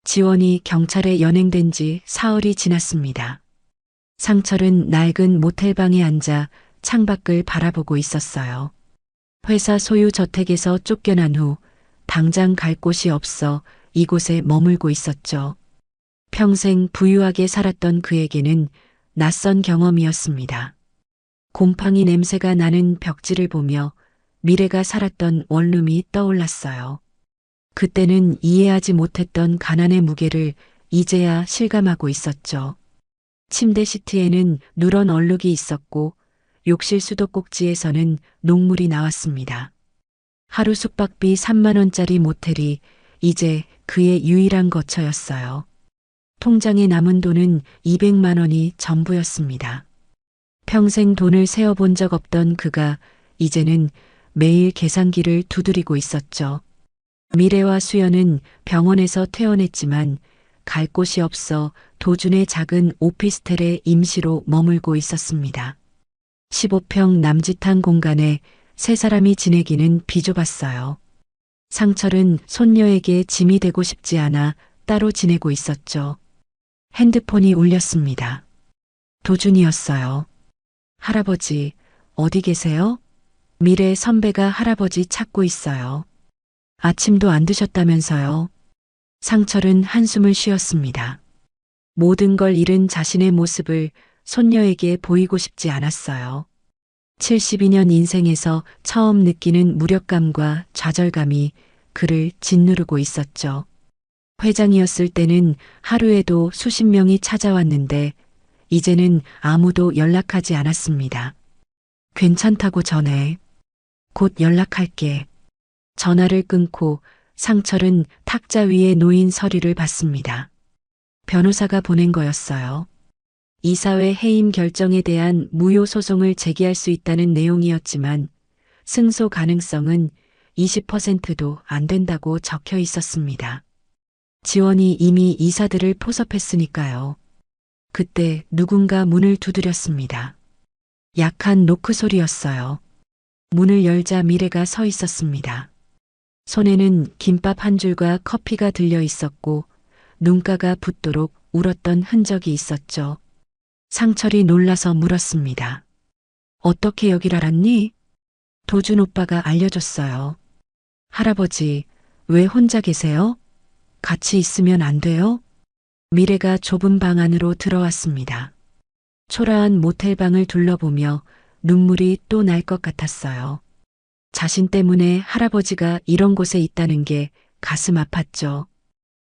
지원이 경찰에 연행된 지 사흘이 지났습니다. 상철은 낡은 모텔방에 앉아 창밖을 바라보고 있었어요. 회사 소유 저택에서 쫓겨난 후 당장 갈 곳이 없어 이곳에 머물고 있었죠. 평생 부유하게 살았던 그에게는 낯선 경험이었습니다. 곰팡이 냄새가 나는 벽지를 보며 미래가 살았던 원룸이 떠올랐어요. 그때는 이해하지 못했던 가난의 무게를 이제야 실감하고 있었죠. 침대 시트에는 누런 얼룩이 있었고 욕실 수도꼭지에서는 녹물이 나왔습니다. 하루 숙박비 3만 원짜리 모텔이 이제 그의 유일한 거처였어요. 통장에 남은 돈은 200만 원이 전부였습니다. 평생 돈을 세어본 적 없던 그가 이제는 매일 계산기를 두드리고 있었죠. 미래와 수연은 병원에서 퇴원했지만 갈 곳이 없어 도준의 작은 오피스텔에 임시로 머물고 있었습니다. 15평 남짓한 공간에 세 사람이 지내기는 비좁았어요. 상철은 손녀에게 짐이 되고 싶지 않아 따로 지내고 있었죠. 핸드폰이 울렸습니다. 도준이었어요. 할아버지, 어디 계세요? 미래 선배가 할아버지 찾고 있어요. 아침도 안 드셨다면서요. 상철은 한숨을 쉬었습니다. 모든 걸 잃은 자신의 모습을 손녀에게 보이고 싶지 않았어요. 72년 인생에서 처음 느끼는 무력감과 좌절감이 그를 짓누르고 있었죠. 회장이었을 때는 하루에도 수십 명이 찾아왔는데 이제는 아무도 연락하지 않았습니다. 괜찮다고 전해. 곧 연락할게. 전화를 끊고 상철은 탁자 위에 놓인 서류를 봤습니다. 변호사가 보낸 거였어요. 이사회 해임 결정에 대한 무효 소송을 제기할 수 있다는 내용이었지만 승소 가능성은 20%도 안 된다고 적혀 있었습니다. 지원이 이미 이사들을 포섭했으니까요. 그때 누군가 문을 두드렸습니다. 약한 노크 소리였어요. 문을 열자 미래가 서 있었습니다. 손에는 김밥 한 줄과 커피가 들려 있었고 눈가가 붓도록 울었던 흔적이 있었죠. 상철이 놀라서 물었습니다. 어떻게 여길 알았니? 도준 오빠가 알려줬어요. 할아버지, 왜 혼자 계세요? 같이 있으면 안 돼요? 미래가 좁은 방 안으로 들어왔습니다. 초라한 모텔방을 둘러보며 눈물이 또 날 것 같았어요. 자신 때문에 할아버지가 이런 곳에 있다는 게 가슴 아팠죠.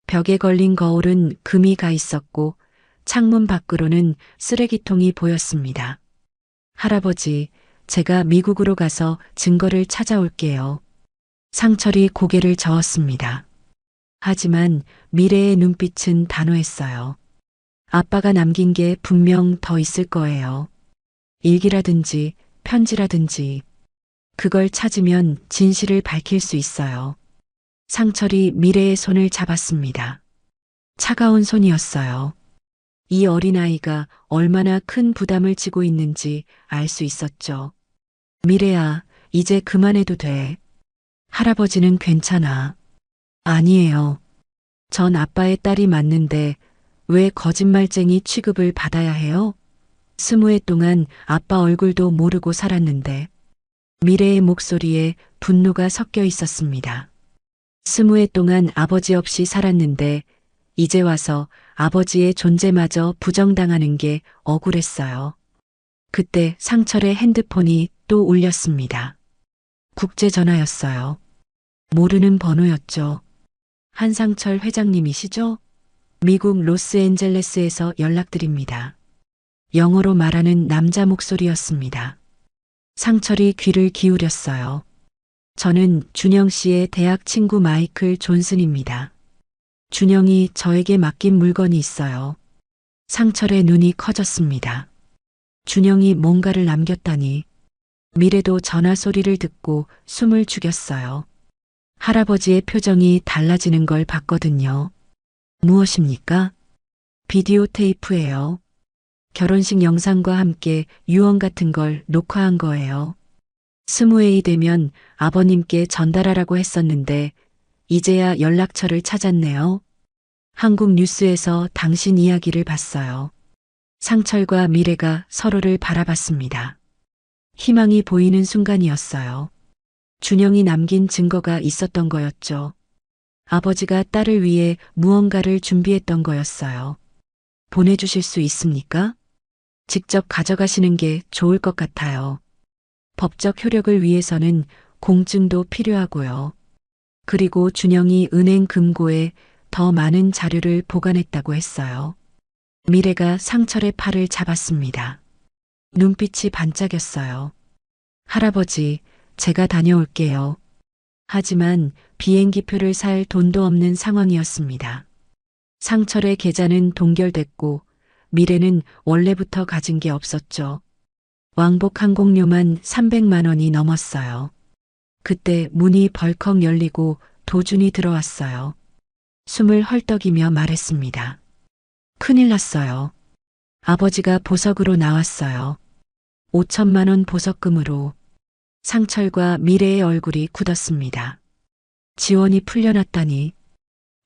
벽에 걸린 거울은 금이 가 있었고 창문 밖으로는 쓰레기통이 보였습니다. 할아버지, 제가 미국으로 가서 증거를 찾아올게요. 상철이 고개를 저었습니다. 하지만 미래의 눈빛은 단호했어요. 아빠가 남긴 게 분명 더 있을 거예요. 일기라든지 편지라든지. 그걸 찾으면 진실을 밝힐 수 있어요. 상철이 미래의 손을 잡았습니다. 차가운 손이었어요. 이 어린아이가 얼마나 큰 부담을 지고 있는지 알 수 있었죠. 미래야, 이제 그만해도 돼. 할아버지는 괜찮아. 아니에요. 전 아빠의 딸이 맞는데 왜 거짓말쟁이 취급을 받아야 해요? 20해 동안 아빠 얼굴도 모르고 살았는데. 미래의 목소리에 분노가 섞여 있었습니다. 20해 동안 아버지 없이 살았는데 이제 와서 아버지의 존재마저 부정당하는 게 억울했어요. 그때 상철의 핸드폰이 또 울렸습니다. 국제전화였어요. 모르는 번호였죠. 한상철 회장님이시죠? 미국 로스앤젤레스에서 연락드립니다. 영어로 말하는 남자 목소리였습니다. 상철이 귀를 기울였어요. 저는 준영 씨의 대학 친구 마이클 존슨입니다. 준영이 저에게 맡긴 물건이 있어요. 상철의 눈이 커졌습니다. 준영이 뭔가를 남겼다니. 미래도 전화 소리를 듣고 숨을 죽였어요. 할아버지의 표정이 달라지는 걸 봤거든요. 무엇입니까? 비디오 테이프예요. 결혼식 영상과 함께 유언 같은 걸 녹화한 거예요. 20회이 되면 아버님께 전달하라고 했었는데 이제야 연락처를 찾았네요. 한국 뉴스에서 당신 이야기를 봤어요. 상철과 미래가 서로를 바라봤습니다. 희망이 보이는 순간이었어요. 준영이 남긴 증거가 있었던 거였죠. 아버지가 딸을 위해 무언가를 준비했던 거였어요. 보내주실 수 있습니까? 직접 가져가시는 게 좋을 것 같아요. 법적 효력을 위해서는 공증도 필요하고요. 그리고 준영이 은행 금고에 더 많은 자료를 보관했다고 했어요. 미래가 상철의 팔을 잡았습니다. 눈빛이 반짝였어요. 할아버지, 제가 다녀올게요. 하지만 비행기표를 살 돈도 없는 상황이었습니다. 상철의 계좌는 동결됐고 미래는 원래부터 가진 게 없었죠. 왕복 항공료만 300만 원이 넘었어요. 그때 문이 벌컥 열리고 도준이 들어왔어요. 숨을 헐떡이며 말했습니다. 큰일 났어요. 아버지가 보석으로 나왔어요. 5천만 원 보석금으로. 상철과 미래의 얼굴이 굳었습니다. 지원이 풀려났다니.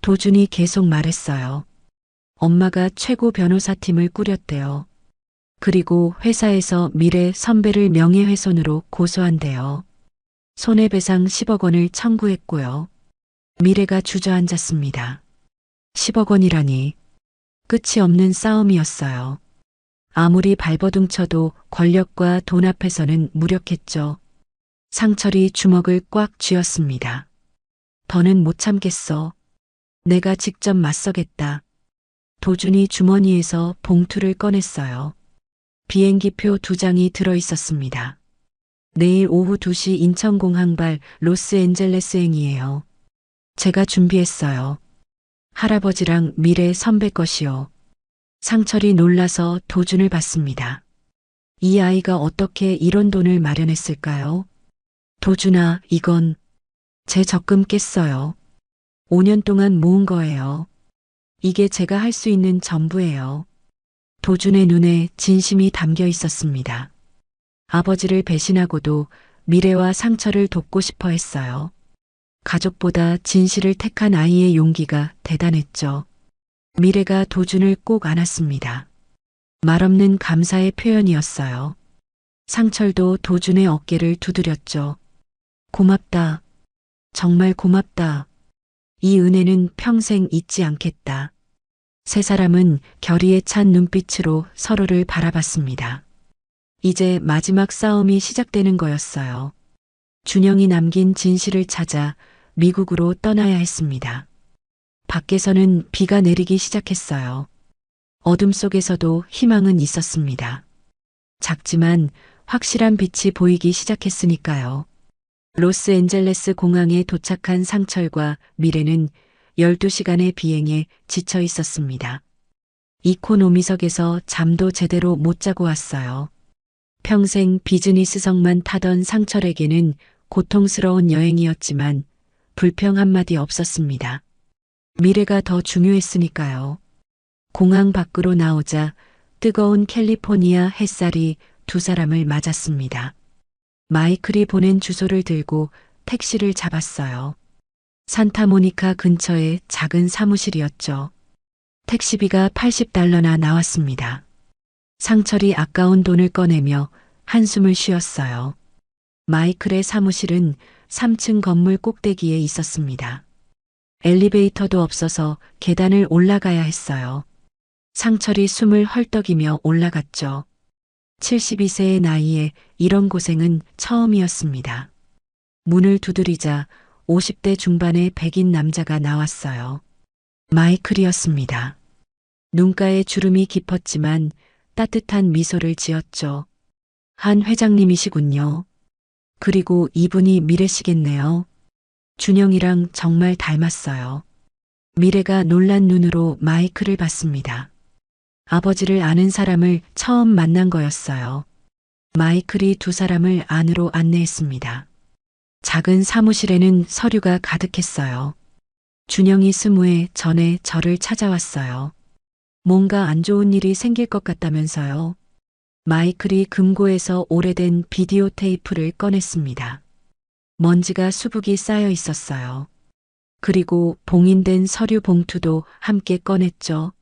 도준이 계속 말했어요. 엄마가 최고 변호사팀을 꾸렸대요. 그리고 회사에서 미래 선배를 명예훼손으로 고소한대요. 손해배상 10억 원을 청구했고요. 미래가 주저앉았습니다. 10억 원이라니. 끝이 없는 싸움이었어요. 아무리 발버둥 쳐도 권력과 돈 앞에서는 무력했죠. 상철이 주먹을 꽉 쥐었습니다. 더는 못 참겠어. 내가 직접 맞서겠다. 도준이 주머니에서 봉투를 꺼냈어요. 비행기표 2장이 들어 있었습니다. 내일 오후 2시 인천공항발 로스앤젤레스행이에요. 제가 준비했어요. 할아버지랑 미래 선배 것이요. 상철이 놀라서 도준을 봤습니다. 이 아이가 어떻게 이런 돈을 마련했을까요? 도준아, 이건 제 적금 깼어요. 5년 동안 모은 거예요. 이게 제가 할 수 있는 전부예요. 도준의 눈에 진심이 담겨 있었습니다. 아버지를 배신하고도 미래와 상철을 돕고 싶어 했어요. 가족보다 진실을 택한 아이의 용기가 대단했죠. 미래가 도준을 꼭 안았습니다. 말없는 감사의 표현이었어요. 상철도 도준의 어깨를 두드렸죠. 고맙다. 정말 고맙다. 이 은혜는 평생 잊지 않겠다. 세 사람은 결의에 찬 눈빛으로 서로를 바라봤습니다. 이제 마지막 싸움이 시작되는 거였어요. 준영이 남긴 진실을 찾아 미국으로 떠나야 했습니다. 밖에서는 비가 내리기 시작했어요. 어둠 속에서도 희망은 있었습니다. 작지만 확실한 빛이 보이기 시작했으니까요. 로스앤젤레스 공항에 도착한 상철과 미래는 12시간의 비행에 지쳐 있었습니다. 이코노미석에서 잠도 제대로 못 자고 왔어요. 평생 비즈니스석만 타던 상철에게는 고통스러운 여행이었지만 불평 한마디 없었습니다. 미래가 더 중요했으니까요. 공항 밖으로 나오자 뜨거운 캘리포니아 햇살이 두 사람을 맞았습니다. 마이클이 보낸 주소를 들고 택시를 잡았어요. 산타모니카 근처의 작은 사무실이었죠. 택시비가 $80나 나왔습니다. 상철이 아까운 돈을 꺼내며 한숨을 쉬었어요. 마이클의 사무실은 3층 건물 꼭대기에 있었습니다. 엘리베이터도 없어서 계단을 올라가야 했어요. 상철이 숨을 헐떡이며 올라갔죠. 72세의 나이에 이런 고생은 처음이었습니다. 문을 두드리자 50대 중반의 백인 남자가 나왔어요. 마이클이었습니다. 눈가에 주름이 깊었지만 따뜻한 미소를 지었죠. 한 회장님이시군요. 그리고 이분이 미래시겠네요. 준영이랑 정말 닮았어요. 미래가 놀란 눈으로 마이클을 봤습니다. 아버지를 아는 사람을 처음 만난 거였어요. 마이클이 두 사람을 안으로 안내했습니다. 작은 사무실에는 서류가 가득했어요. 준영이 20회 전에 저를 찾아왔어요. 뭔가 안 좋은 일이 생길 것 같다면서요. 마이클이 금고에서 오래된 비디오 테이프를 꺼냈습니다. 먼지가 수북이 쌓여 있었어요. 그리고 봉인된 서류 봉투도 함께 꺼냈죠.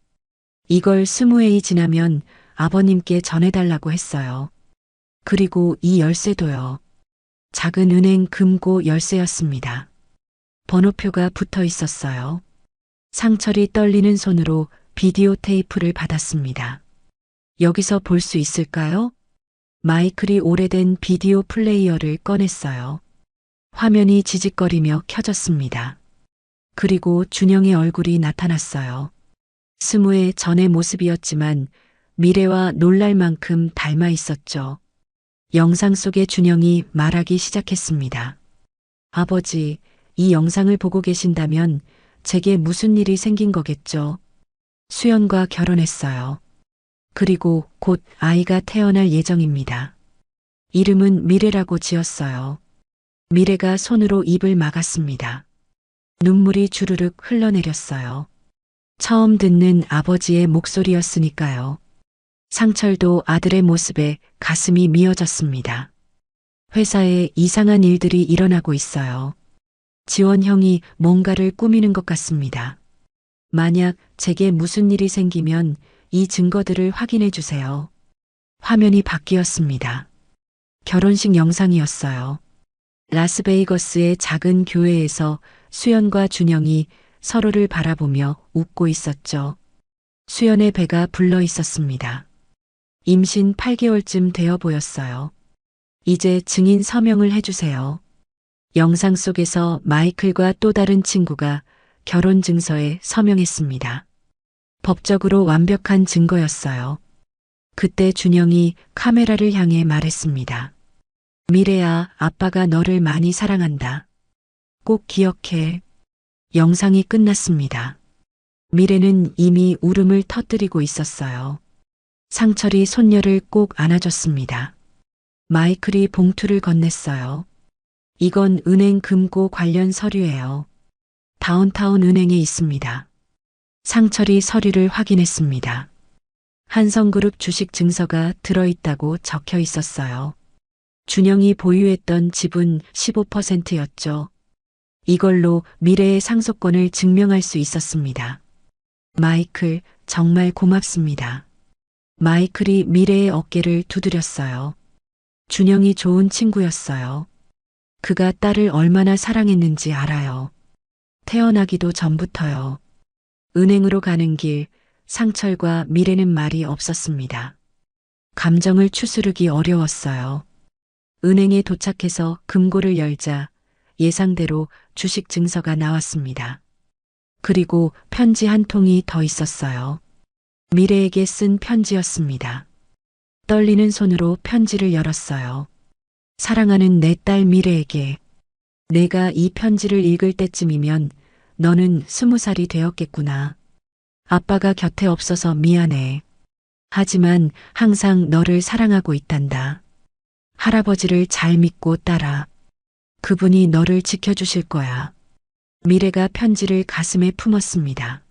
이걸 20회이 지나면 아버님께 전해달라고 했어요. 그리고 이 열쇠도요. 작은 은행 금고 열쇠였습니다. 번호표가 붙어 있었어요. 상철이 떨리는 손으로 비디오 테이프를 받았습니다. 여기서 볼 수 있을까요? 마이클이 오래된 비디오 플레이어를 꺼냈어요. 화면이 지직거리며 켜졌습니다. 그리고 준영의 얼굴이 나타났어요. 20회 전의 모습이었지만 미래와 놀랄 만큼 닮아 있었죠. 영상 속의 준영이 말하기 시작했습니다. 아버지, 이 영상을 보고 계신다면 제게 무슨 일이 생긴 거겠죠? 수연과 결혼했어요. 그리고 곧 아이가 태어날 예정입니다. 이름은 미래라고 지었어요. 미래가 손으로 입을 막았습니다. 눈물이 주르륵 흘러내렸어요. 처음 듣는 아버지의 목소리였으니까요. 상철도 아들의 모습에 가슴이 미어졌습니다. 회사에 이상한 일들이 일어나고 있어요. 지원 형이 뭔가를 꾸미는 것 같습니다. 만약 제게 무슨 일이 생기면 이 증거들을 확인해 주세요. 화면이 바뀌었습니다. 결혼식 영상이었어요. 라스베이거스의 작은 교회에서 수연과 준영이 서로를 바라보며 웃고 있었죠. 수연의 배가 불러 있었습니다. 임신 8개월쯤 되어 보였어요. 이제 증인 서명을 해주세요. 영상 속에서 마이클과 또 다른 친구가 결혼 증서에 서명했습니다. 법적으로 완벽한 증거였어요. 그때 준영이 카메라를 향해 말했습니다. 미래야, 아빠가 너를 많이 사랑한다. 꼭 기억해. 영상이 끝났습니다. 미래는 이미 울음을 터뜨리고 있었어요. 상철이 손녀를 꼭 안아줬습니다. 마이클이 봉투를 건넸어요. 이건 은행 금고 관련 서류예요. 다운타운 은행에 있습니다. 상철이 서류를 확인했습니다. 한성그룹 주식 증서가 들어있다고 적혀 있었어요. 준영이 보유했던 지분 15%였죠. 이걸로 미래의 상속권을 증명할 수 있었습니다. 마이클, 정말 고맙습니다. 마이클이 미래의 어깨를 두드렸어요. 준영이 좋은 친구였어요. 그가 딸을 얼마나 사랑했는지 알아요. 태어나기도 전부터요. 은행으로 가는 길, 상철과 미래는 말이 없었습니다. 감정을 추스르기 어려웠어요. 은행에 도착해서 금고를 열자 예상대로 주식 증서가 나왔습니다. 그리고 편지 한 통이 더 있었어요. 미래에게 쓴 편지였습니다. 떨리는 손으로 편지를 열었어요. 사랑하는 내 딸 미래에게. 내가 이 편지를 읽을 때쯤이면 너는 20살이 되었겠구나. 아빠가 곁에 없어서 미안해. 하지만 항상 너를 사랑하고 있단다. 할아버지를 잘 믿고 따라. 그분이 너를 지켜주실 거야. 미래가 편지를 가슴에 품었습니다.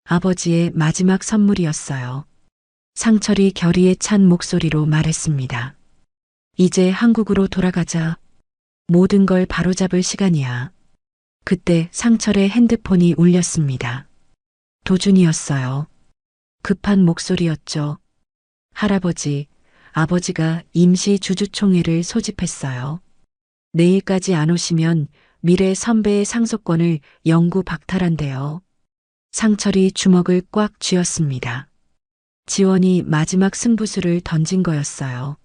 아버지의 마지막 선물이었어요. 상철이 결의에 찬 목소리로 말했습니다. 이제 한국으로 돌아가자. 모든 걸 바로잡을 시간이야. 그때 상철의 핸드폰이 울렸습니다. 도준이었어요. 급한 목소리였죠. 할아버지, 아버지가 임시 주주총회를 소집했어요. 내일까지 안 오시면 미래 선배의 상속권을 영구 박탈한대요. 상철이 주먹을 꽉 쥐었습니다. 지원이 마지막 승부수를 던진 거였어요.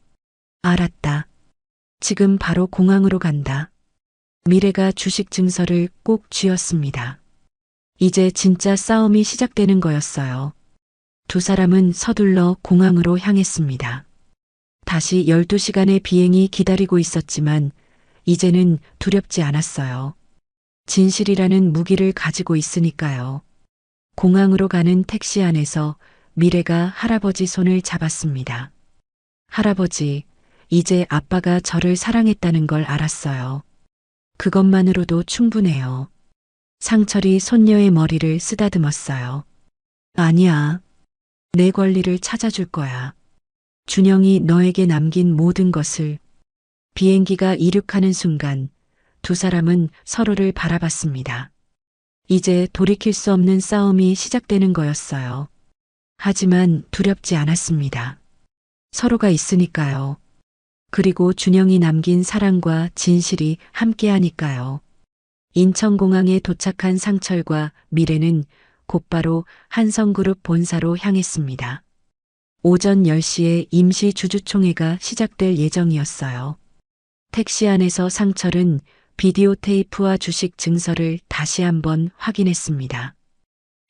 알았다. 지금 바로 공항으로 간다. 미래가 주식 증서를 꼭 쥐었습니다. 이제 진짜 싸움이 시작되는 거였어요. 두 사람은 서둘러 공항으로 향했습니다. 다시 12시간의 비행이 기다리고 있었지만 이제는 두렵지 않았어요. 진실이라는 무기를 가지고 있으니까요. 공항으로 가는 택시 안에서 미래가 할아버지 손을 잡았습니다. 할아버지, 이제 아빠가 저를 사랑했다는 걸 알았어요. 그것만으로도 충분해요. 상철이 손녀의 머리를 쓰다듬었어요. 아니야. 내 권리를 찾아줄 거야. 준영이 너에게 남긴 모든 것을. 비행기가 이륙하는 순간 두 사람은 서로를 바라봤습니다. 이제 돌이킬 수 없는 싸움이 시작되는 거였어요. 하지만 두렵지 않았습니다. 서로가 있으니까요. 그리고 준영이 남긴 사랑과 진실이 함께하니까요. 인천공항에 도착한 상철과 미래는 곧바로 한성그룹 본사로 향했습니다. 오전 10시에 임시 주주총회가 시작될 예정이었어요. 택시 안에서 상철은 비디오 테이프와 주식 증서를 다시 한번 확인했습니다.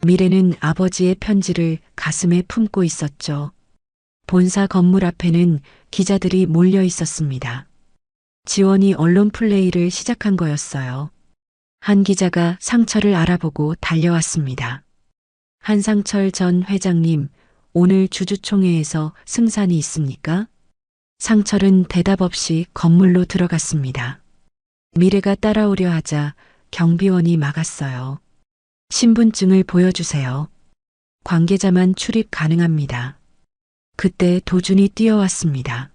미래는 아버지의 편지를 가슴에 품고 있었죠. 본사 건물 앞에는 기자들이 몰려 있었습니다. 지원이 언론 플레이를 시작한 거였어요. 한 기자가 상철을 알아보고 달려왔습니다. 한상철 전 회장님, 오늘 주주총회에서 승산이 있습니까? 상철은 대답 없이 건물로 들어갔습니다. 미래가 따라오려 하자 경비원이 막았어요. 신분증을 보여주세요. 관계자만 출입 가능합니다. 그때 도준이 뛰어왔습니다.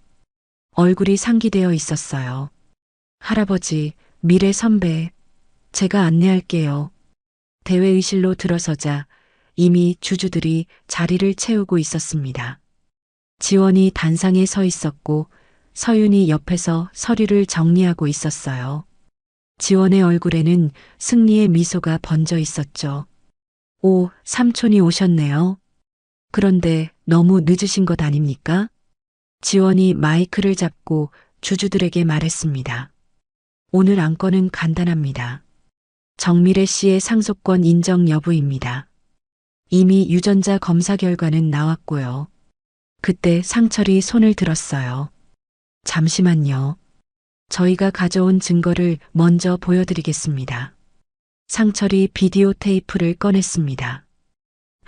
얼굴이 상기되어 있었어요. 할아버지, 미래 선배, 제가 안내할게요. 대회의실로 들어서자 이미 주주들이 자리를 채우고 있었습니다. 지원이 단상에 서 있었고 서윤이 옆에서 서류를 정리하고 있었어요. 지원의 얼굴에는 승리의 미소가 번져 있었죠. 오, 삼촌이 오셨네요. 그런데 너무 늦으신 것 아닙니까? 지원이 마이크를 잡고 주주들에게 말했습니다. 오늘 안건은 간단합니다. 정미래 씨의 상속권 인정 여부입니다. 이미 유전자 검사 결과는 나왔고요. 그때 상철이 손을 들었어요. 잠시만요. 저희가 가져온 증거를 먼저 보여드리겠습니다. 상철이 비디오 테이프를 꺼냈습니다.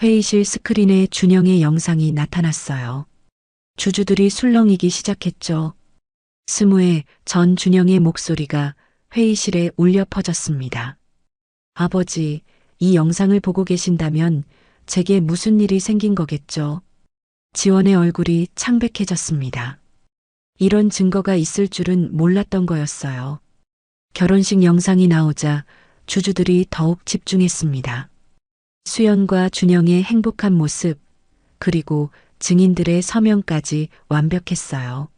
회의실 스크린에 준영의 영상이 나타났어요. 주주들이 술렁이기 시작했죠. 스무의 전 준영의 목소리가 회의실에 울려 퍼졌습니다. 아버지, 이 영상을 보고 계신다면 제게 무슨 일이 생긴 거겠죠? 지원의 얼굴이 창백해졌습니다. 이런 증거가 있을 줄은 몰랐던 거였어요. 결혼식 영상이 나오자 주주들이 더욱 집중했습니다. 수연과 준영의 행복한 모습, 그리고 증인들의 서명까지 완벽했어요.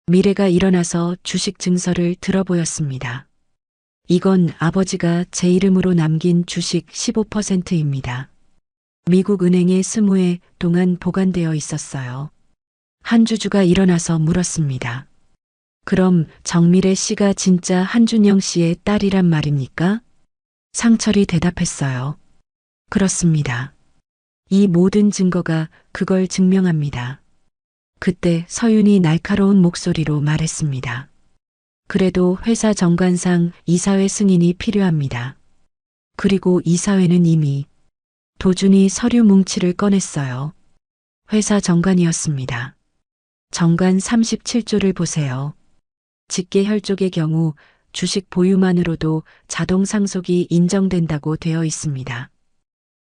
미래가 일어나서 주식 증서를 들어보였습니다. 이건 아버지가 제 이름으로 남긴 주식 15%입니다. 미국 은행에 20회 동안 보관되어 있었어요. 한 주주가 일어나서 물었습니다. 그럼 정미래 씨가 진짜 한준영 씨의 딸이란 말입니까? 상철이 대답했어요. 그렇습니다. 이 모든 증거가 그걸 증명합니다. 그때 서윤이 날카로운 목소리로 말했습니다. 그래도 회사 정관상 이사회 승인이 필요합니다. 그리고 이사회는 이미 도준이 서류 뭉치를 꺼냈어요. 회사 정관이었습니다. 정관 37조를 보세요. 직계혈족의 경우 주식 보유만으로도 자동 상속이 인정된다고 되어 있습니다.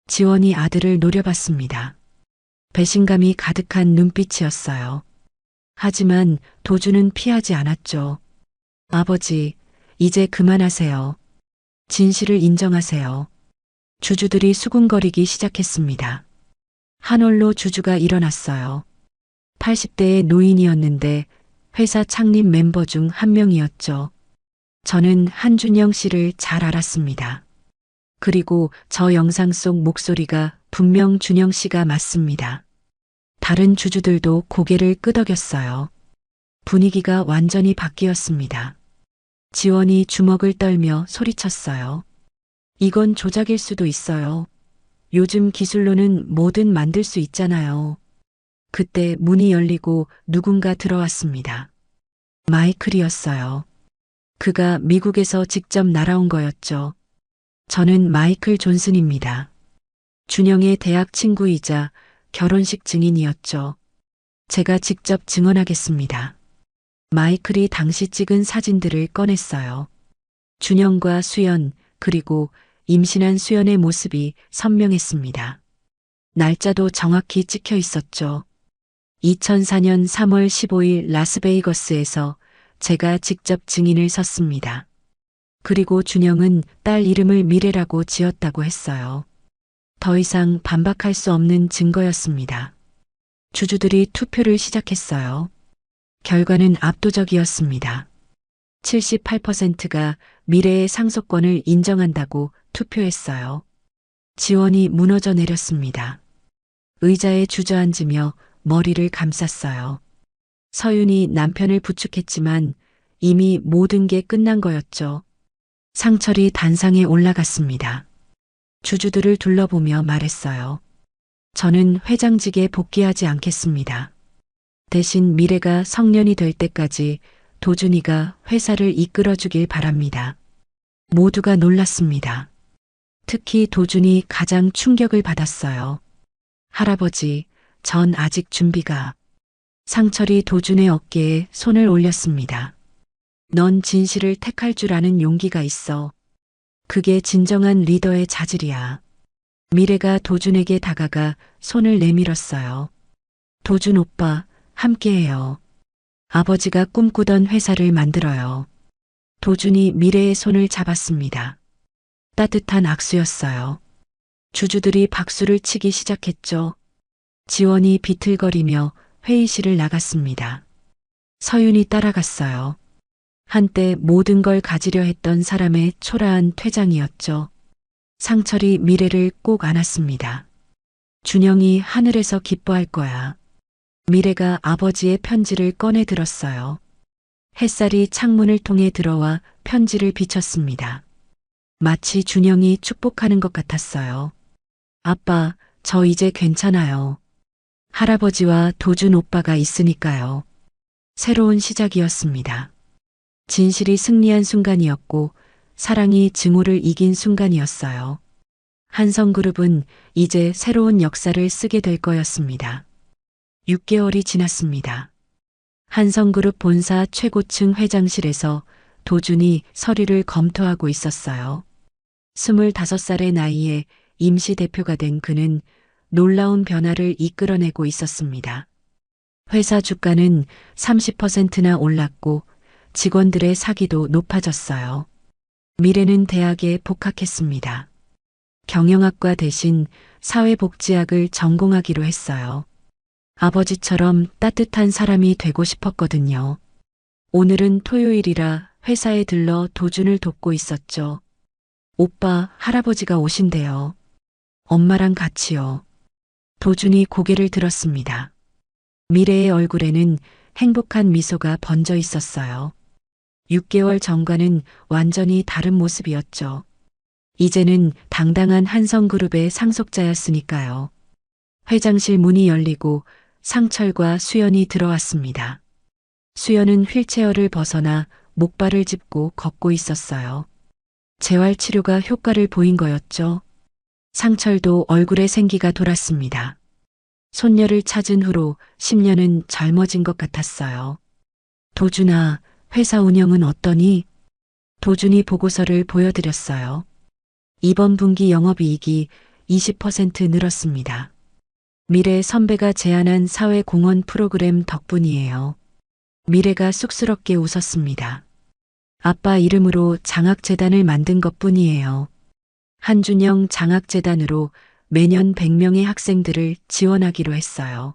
지원이 아들을 노려봤습니다. 배신감이 가득한 눈빛이었어요. 하지만 도준은 피하지 않았죠. 아버지, 이제 그만하세요. 진실을 인정하세요. 주주들이 수군거리기 시작했습니다. 한 홀로 주주가 일어났어요. 80대의 노인이었는데 회사 창립 멤버 중 한 명이었죠. 저는 한준영 씨를 잘 알았습니다. 그리고 저 영상 속 목소리가 분명 준영 씨가 맞습니다. 다른 주주들도 고개를 끄덕였어요. 분위기가 완전히 바뀌었습니다. 지원이 주먹을 떨며 소리쳤어요. 이건 조작일 수도 있어요. 요즘 기술로는 뭐든 만들 수 있잖아요. 그때 문이 열리고 누군가 들어왔습니다. 마이클이었어요. 그가 미국에서 직접 날아온 거였죠. 저는 마이클 존슨입니다. 준영의 대학 친구이자 결혼식 증인이었죠. 제가 직접 증언하겠습니다. 마이클이 당시 찍은 사진들을 꺼냈어요. 준영과 수연, 그리고 임신한 수연의 모습이 선명했습니다. 날짜도 정확히 찍혀 있었죠. 2004년 3월 15일 라스베이거스에서 제가 직접 증인을 섰습니다. 그리고 준영은 딸 이름을 미래라고 지었다고 했어요. 더 이상 반박할 수 없는 증거였습니다. 주주들이 투표를 시작했어요. 결과는 압도적이었습니다. 78%가 미래의 상속권을 인정한다고 투표했어요. 지원이 무너져 내렸습니다. 의자에 주저앉으며 머리를 감쌌어요. 서윤이 남편을 부축했지만 이미 모든 게 끝난 거였죠. 상철이 단상에 올라갔습니다. 주주들을 둘러보며 말했어요. 저는 회장직에 복귀하지 않겠습니다. 대신 미래가 성년이 될 때까지 도준이가 회사를 이끌어주길 바랍니다. 모두가 놀랐습니다. 특히 도준이 가장 충격을 받았어요. 할아버지, 전 아직 준비가. 상철이 도준의 어깨에 손을 올렸습니다. 넌 진실을 택할 줄 아는 용기가 있어. 그게 진정한 리더의 자질이야. 미래가 도준에게 다가가 손을 내밀었어요. 도준 오빠, 함께해요. 아버지가 꿈꾸던 회사를 만들어요. 도준이 미래의 손을 잡았습니다. 따뜻한 악수였어요. 주주들이 박수를 치기 시작했죠. 지원이 비틀거리며 회의실을 나갔습니다. 서윤이 따라갔어요. 한때 모든 걸 가지려 했던 사람의 초라한 퇴장이었죠. 상철이 미래를 꼭 안았습니다. 준영이 하늘에서 기뻐할 거야. 미래가 아버지의 편지를 꺼내 들었어요. 햇살이 창문을 통해 들어와 편지를 비쳤습니다. 마치 준영이 축복하는 것 같았어요. 아빠, 저 이제 괜찮아요. 할아버지와 도준 오빠가 있으니까요. 새로운 시작이었습니다. 진실이 승리한 순간이었고 사랑이 증오를 이긴 순간이었어요. 한성그룹은 이제 새로운 역사를 쓰게 될 거였습니다. 6개월이 지났습니다. 한성그룹 본사 최고층 회장실에서 도준이 서류를 검토하고 있었어요. 25살의 나이에 임시대표가 된 그는 놀라운 변화를 이끌어내고 있었습니다. 회사 주가는 30%나 올랐고 직원들의 사기도 높아졌어요. 미래는 대학에 복학했습니다. 경영학과 대신 사회복지학을 전공하기로 했어요. 아버지처럼 따뜻한 사람이 되고 싶었거든요. 오늘은 토요일이라 회사에 들러 도준을 돕고 있었죠. 오빠, 할아버지가 오신대요. 엄마랑 같이요. 도준이 고개를 들었습니다. 미래의 얼굴에는 행복한 미소가 번져 있었어요. 6개월 전과는 완전히 다른 모습이었죠. 이제는 당당한 한성그룹의 상속자였으니까요. 회장실 문이 열리고 상철과 수연이 들어왔습니다. 수연은 휠체어를 벗어나 목발을 짚고 걷고 있었어요. 재활치료가 효과를 보인 거였죠. 상철도 얼굴에 생기가 돌았습니다. 손녀를 찾은 후로 10년은 젊어진 것 같았어요. 도준아, 회사 운영은 어떠니? 도준이 보고서를 보여드렸어요. 이번 분기 영업이익이 20% 늘었습니다. 미래 선배가 제안한 사회공헌 프로그램 덕분이에요. 미래가 쑥스럽게 웃었습니다. 아빠 이름으로 장학재단을 만든 것뿐이에요. 한준영 장학재단으로 매년 100명의 학생들을 지원하기로 했어요.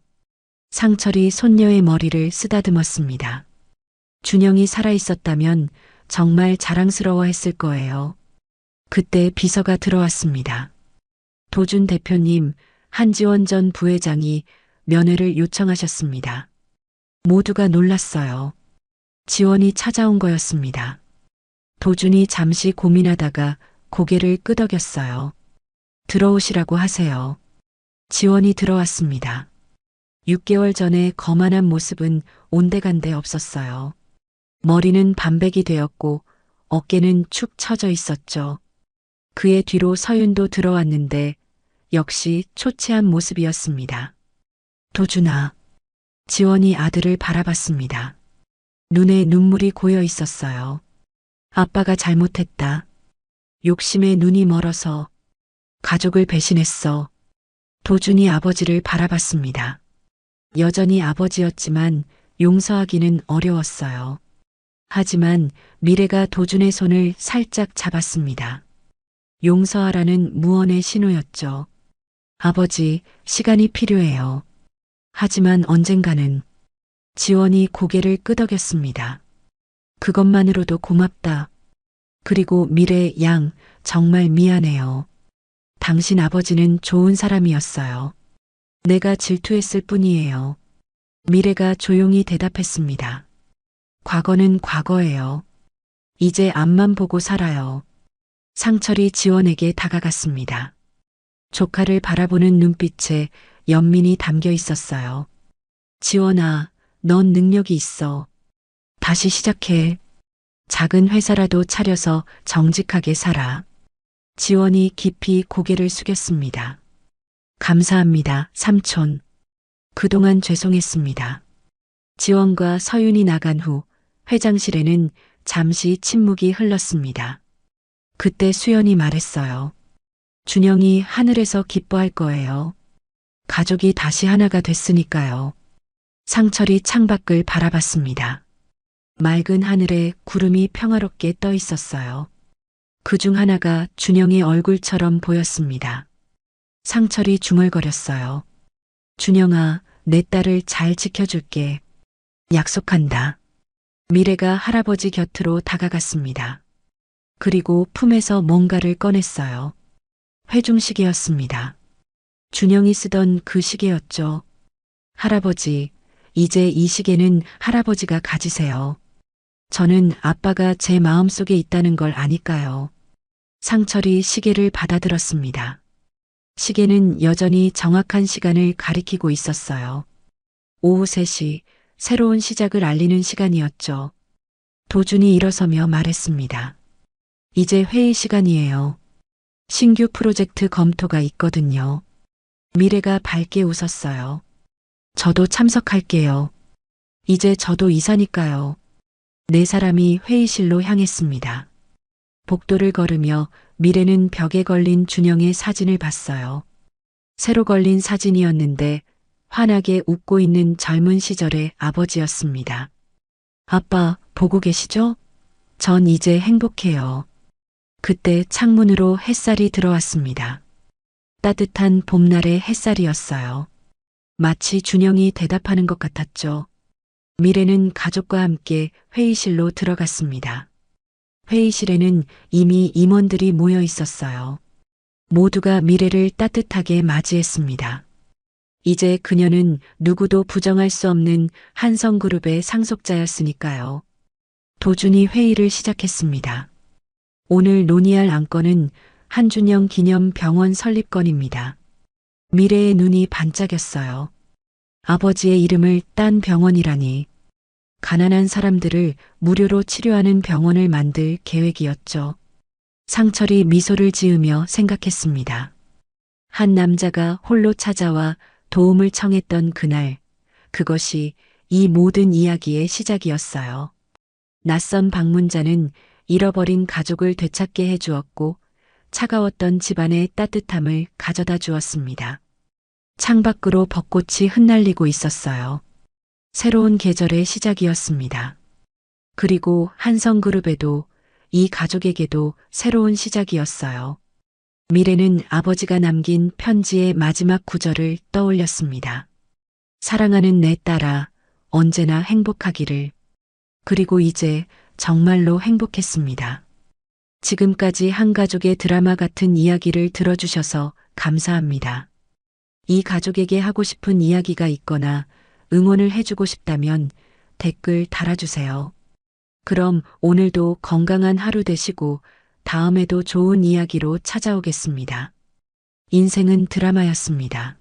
상철이 손녀의 머리를 쓰다듬었습니다. 준영이 살아있었다면 정말 자랑스러워했을 거예요. 그때 비서가 들어왔습니다. 도준 대표님, 한지원 전 부회장이 면회를 요청하셨습니다. 모두가 놀랐어요. 지원이 찾아온 거였습니다. 도준이 잠시 고민하다가 고개를 끄덕였어요. 들어오시라고 하세요. 지원이 들어왔습니다. 6개월 전에 거만한 모습은 온데간데 없었어요. 머리는 반백이 되었고 어깨는 축 처져 있었죠. 그의 뒤로 서윤도 들어왔는데 역시 초췌한 모습이었습니다. 도준아. 지원이 아들을 바라봤습니다. 눈에 눈물이 고여 있었어요. 아빠가 잘못했다. 욕심에 눈이 멀어서 가족을 배신했어. 도준이 아버지를 바라봤습니다. 여전히 아버지였지만 용서하기는 어려웠어요. 하지만 미래가 도준의 손을 살짝 잡았습니다. 용서하라는 무언의 신호였죠. 아버지, 시간이 필요해요. 하지만 언젠가는 지원이 고개를 끄덕였습니다. 그것만으로도 고맙다. 그리고 미래 양, 정말 미안해요. 당신 아버지는 좋은 사람이었어요. 내가 질투했을 뿐이에요. 미래가 조용히 대답했습니다. 과거는 과거예요. 이제 앞만 보고 살아요. 상철이 지원에게 다가갔습니다. 조카를 바라보는 눈빛에 연민이 담겨 있었어요. 지원아, 넌 능력이 있어. 다시 시작해. 작은 회사라도 차려서 정직하게 살아. 지원이 깊이 고개를 숙였습니다. 감사합니다, 삼촌. 그동안 죄송했습니다. 지원과 서윤이 나간 후 회장실에는 잠시 침묵이 흘렀습니다. 그때 수연이 말했어요. 준영이 하늘에서 기뻐할 거예요. 가족이 다시 하나가 됐으니까요. 상철이 창밖을 바라봤습니다. 맑은 하늘에 구름이 평화롭게 떠 있었어요. 그중 하나가 준영의 얼굴처럼 보였습니다. 상철이 중얼거렸어요. 준영아, 내 딸을 잘 지켜줄게. 약속한다. 미래가 할아버지 곁으로 다가갔습니다. 그리고 품에서 뭔가를 꺼냈어요. 회중시계였습니다. 준영이 쓰던 그 시계였죠. 할아버지, 이제 이 시계는 할아버지가 가지세요. 저는 아빠가 제 마음속에 있다는 걸 아니까요. 상철이 시계를 받아들었습니다. 시계는 여전히 정확한 시간을 가리키고 있었어요. 오후 3시, 새로운 시작을 알리는 시간이었죠. 도준이 일어서며 말했습니다. 이제 회의 시간이에요. 신규 프로젝트 검토가 있거든요. 미래가 밝게 웃었어요. 저도 참석할게요. 이제 저도 이사니까요. 네 사람이 회의실로 향했습니다. 복도를 걸으며 미래는 벽에 걸린 준영의 사진을 봤어요. 새로 걸린 사진이었는데 환하게 웃고 있는 젊은 시절의 아버지였습니다. 아빠, 보고 계시죠? 전 이제 행복해요. 그때 창문으로 햇살이 들어왔습니다. 따뜻한 봄날의 햇살이었어요. 마치 준영이 대답하는 것 같았죠. 미래는 가족과 함께 회의실로 들어갔습니다. 회의실에는 이미 임원들이 모여 있었어요. 모두가 미래를 따뜻하게 맞이했습니다. 이제 그녀는 누구도 부정할 수 없는 한성그룹의 상속자였으니까요. 도준이 회의를 시작했습니다. 오늘 논의할 안건은 한준영 기념 병원 설립건입니다. 미래의 눈이 반짝였어요. 아버지의 이름을 딴 병원이라니. 가난한 사람들을 무료로 치료하는 병원을 만들 계획이었죠. 상철이 미소를 지으며 생각했습니다. 한 남자가 홀로 찾아와 도움을 청했던 그날, 그것이 이 모든 이야기의 시작이었어요. 낯선 방문자는 잃어버린 가족을 되찾게 해주었고 차가웠던 집안의 따뜻함을 가져다 주었습니다. 창밖으로 벚꽃이 흩날리고 있었어요. 새로운 계절의 시작이었습니다. 그리고 한성그룹에도 이 가족에게도 새로운 시작이었어요. 미래는 아버지가 남긴 편지의 마지막 구절을 떠올렸습니다. 사랑하는 내 딸아, 언제나 행복하기를. 그리고 이제 정말로 행복했습니다. 지금까지 한 가족의 드라마 같은 이야기를 들어주셔서 감사합니다. 이 가족에게 하고 싶은 이야기가 있거나 응원을 해주고 싶다면 댓글 달아주세요. 그럼 오늘도 건강한 하루 되시고 다음에도 좋은 이야기로 찾아오겠습니다. 인생은 드라마였습니다.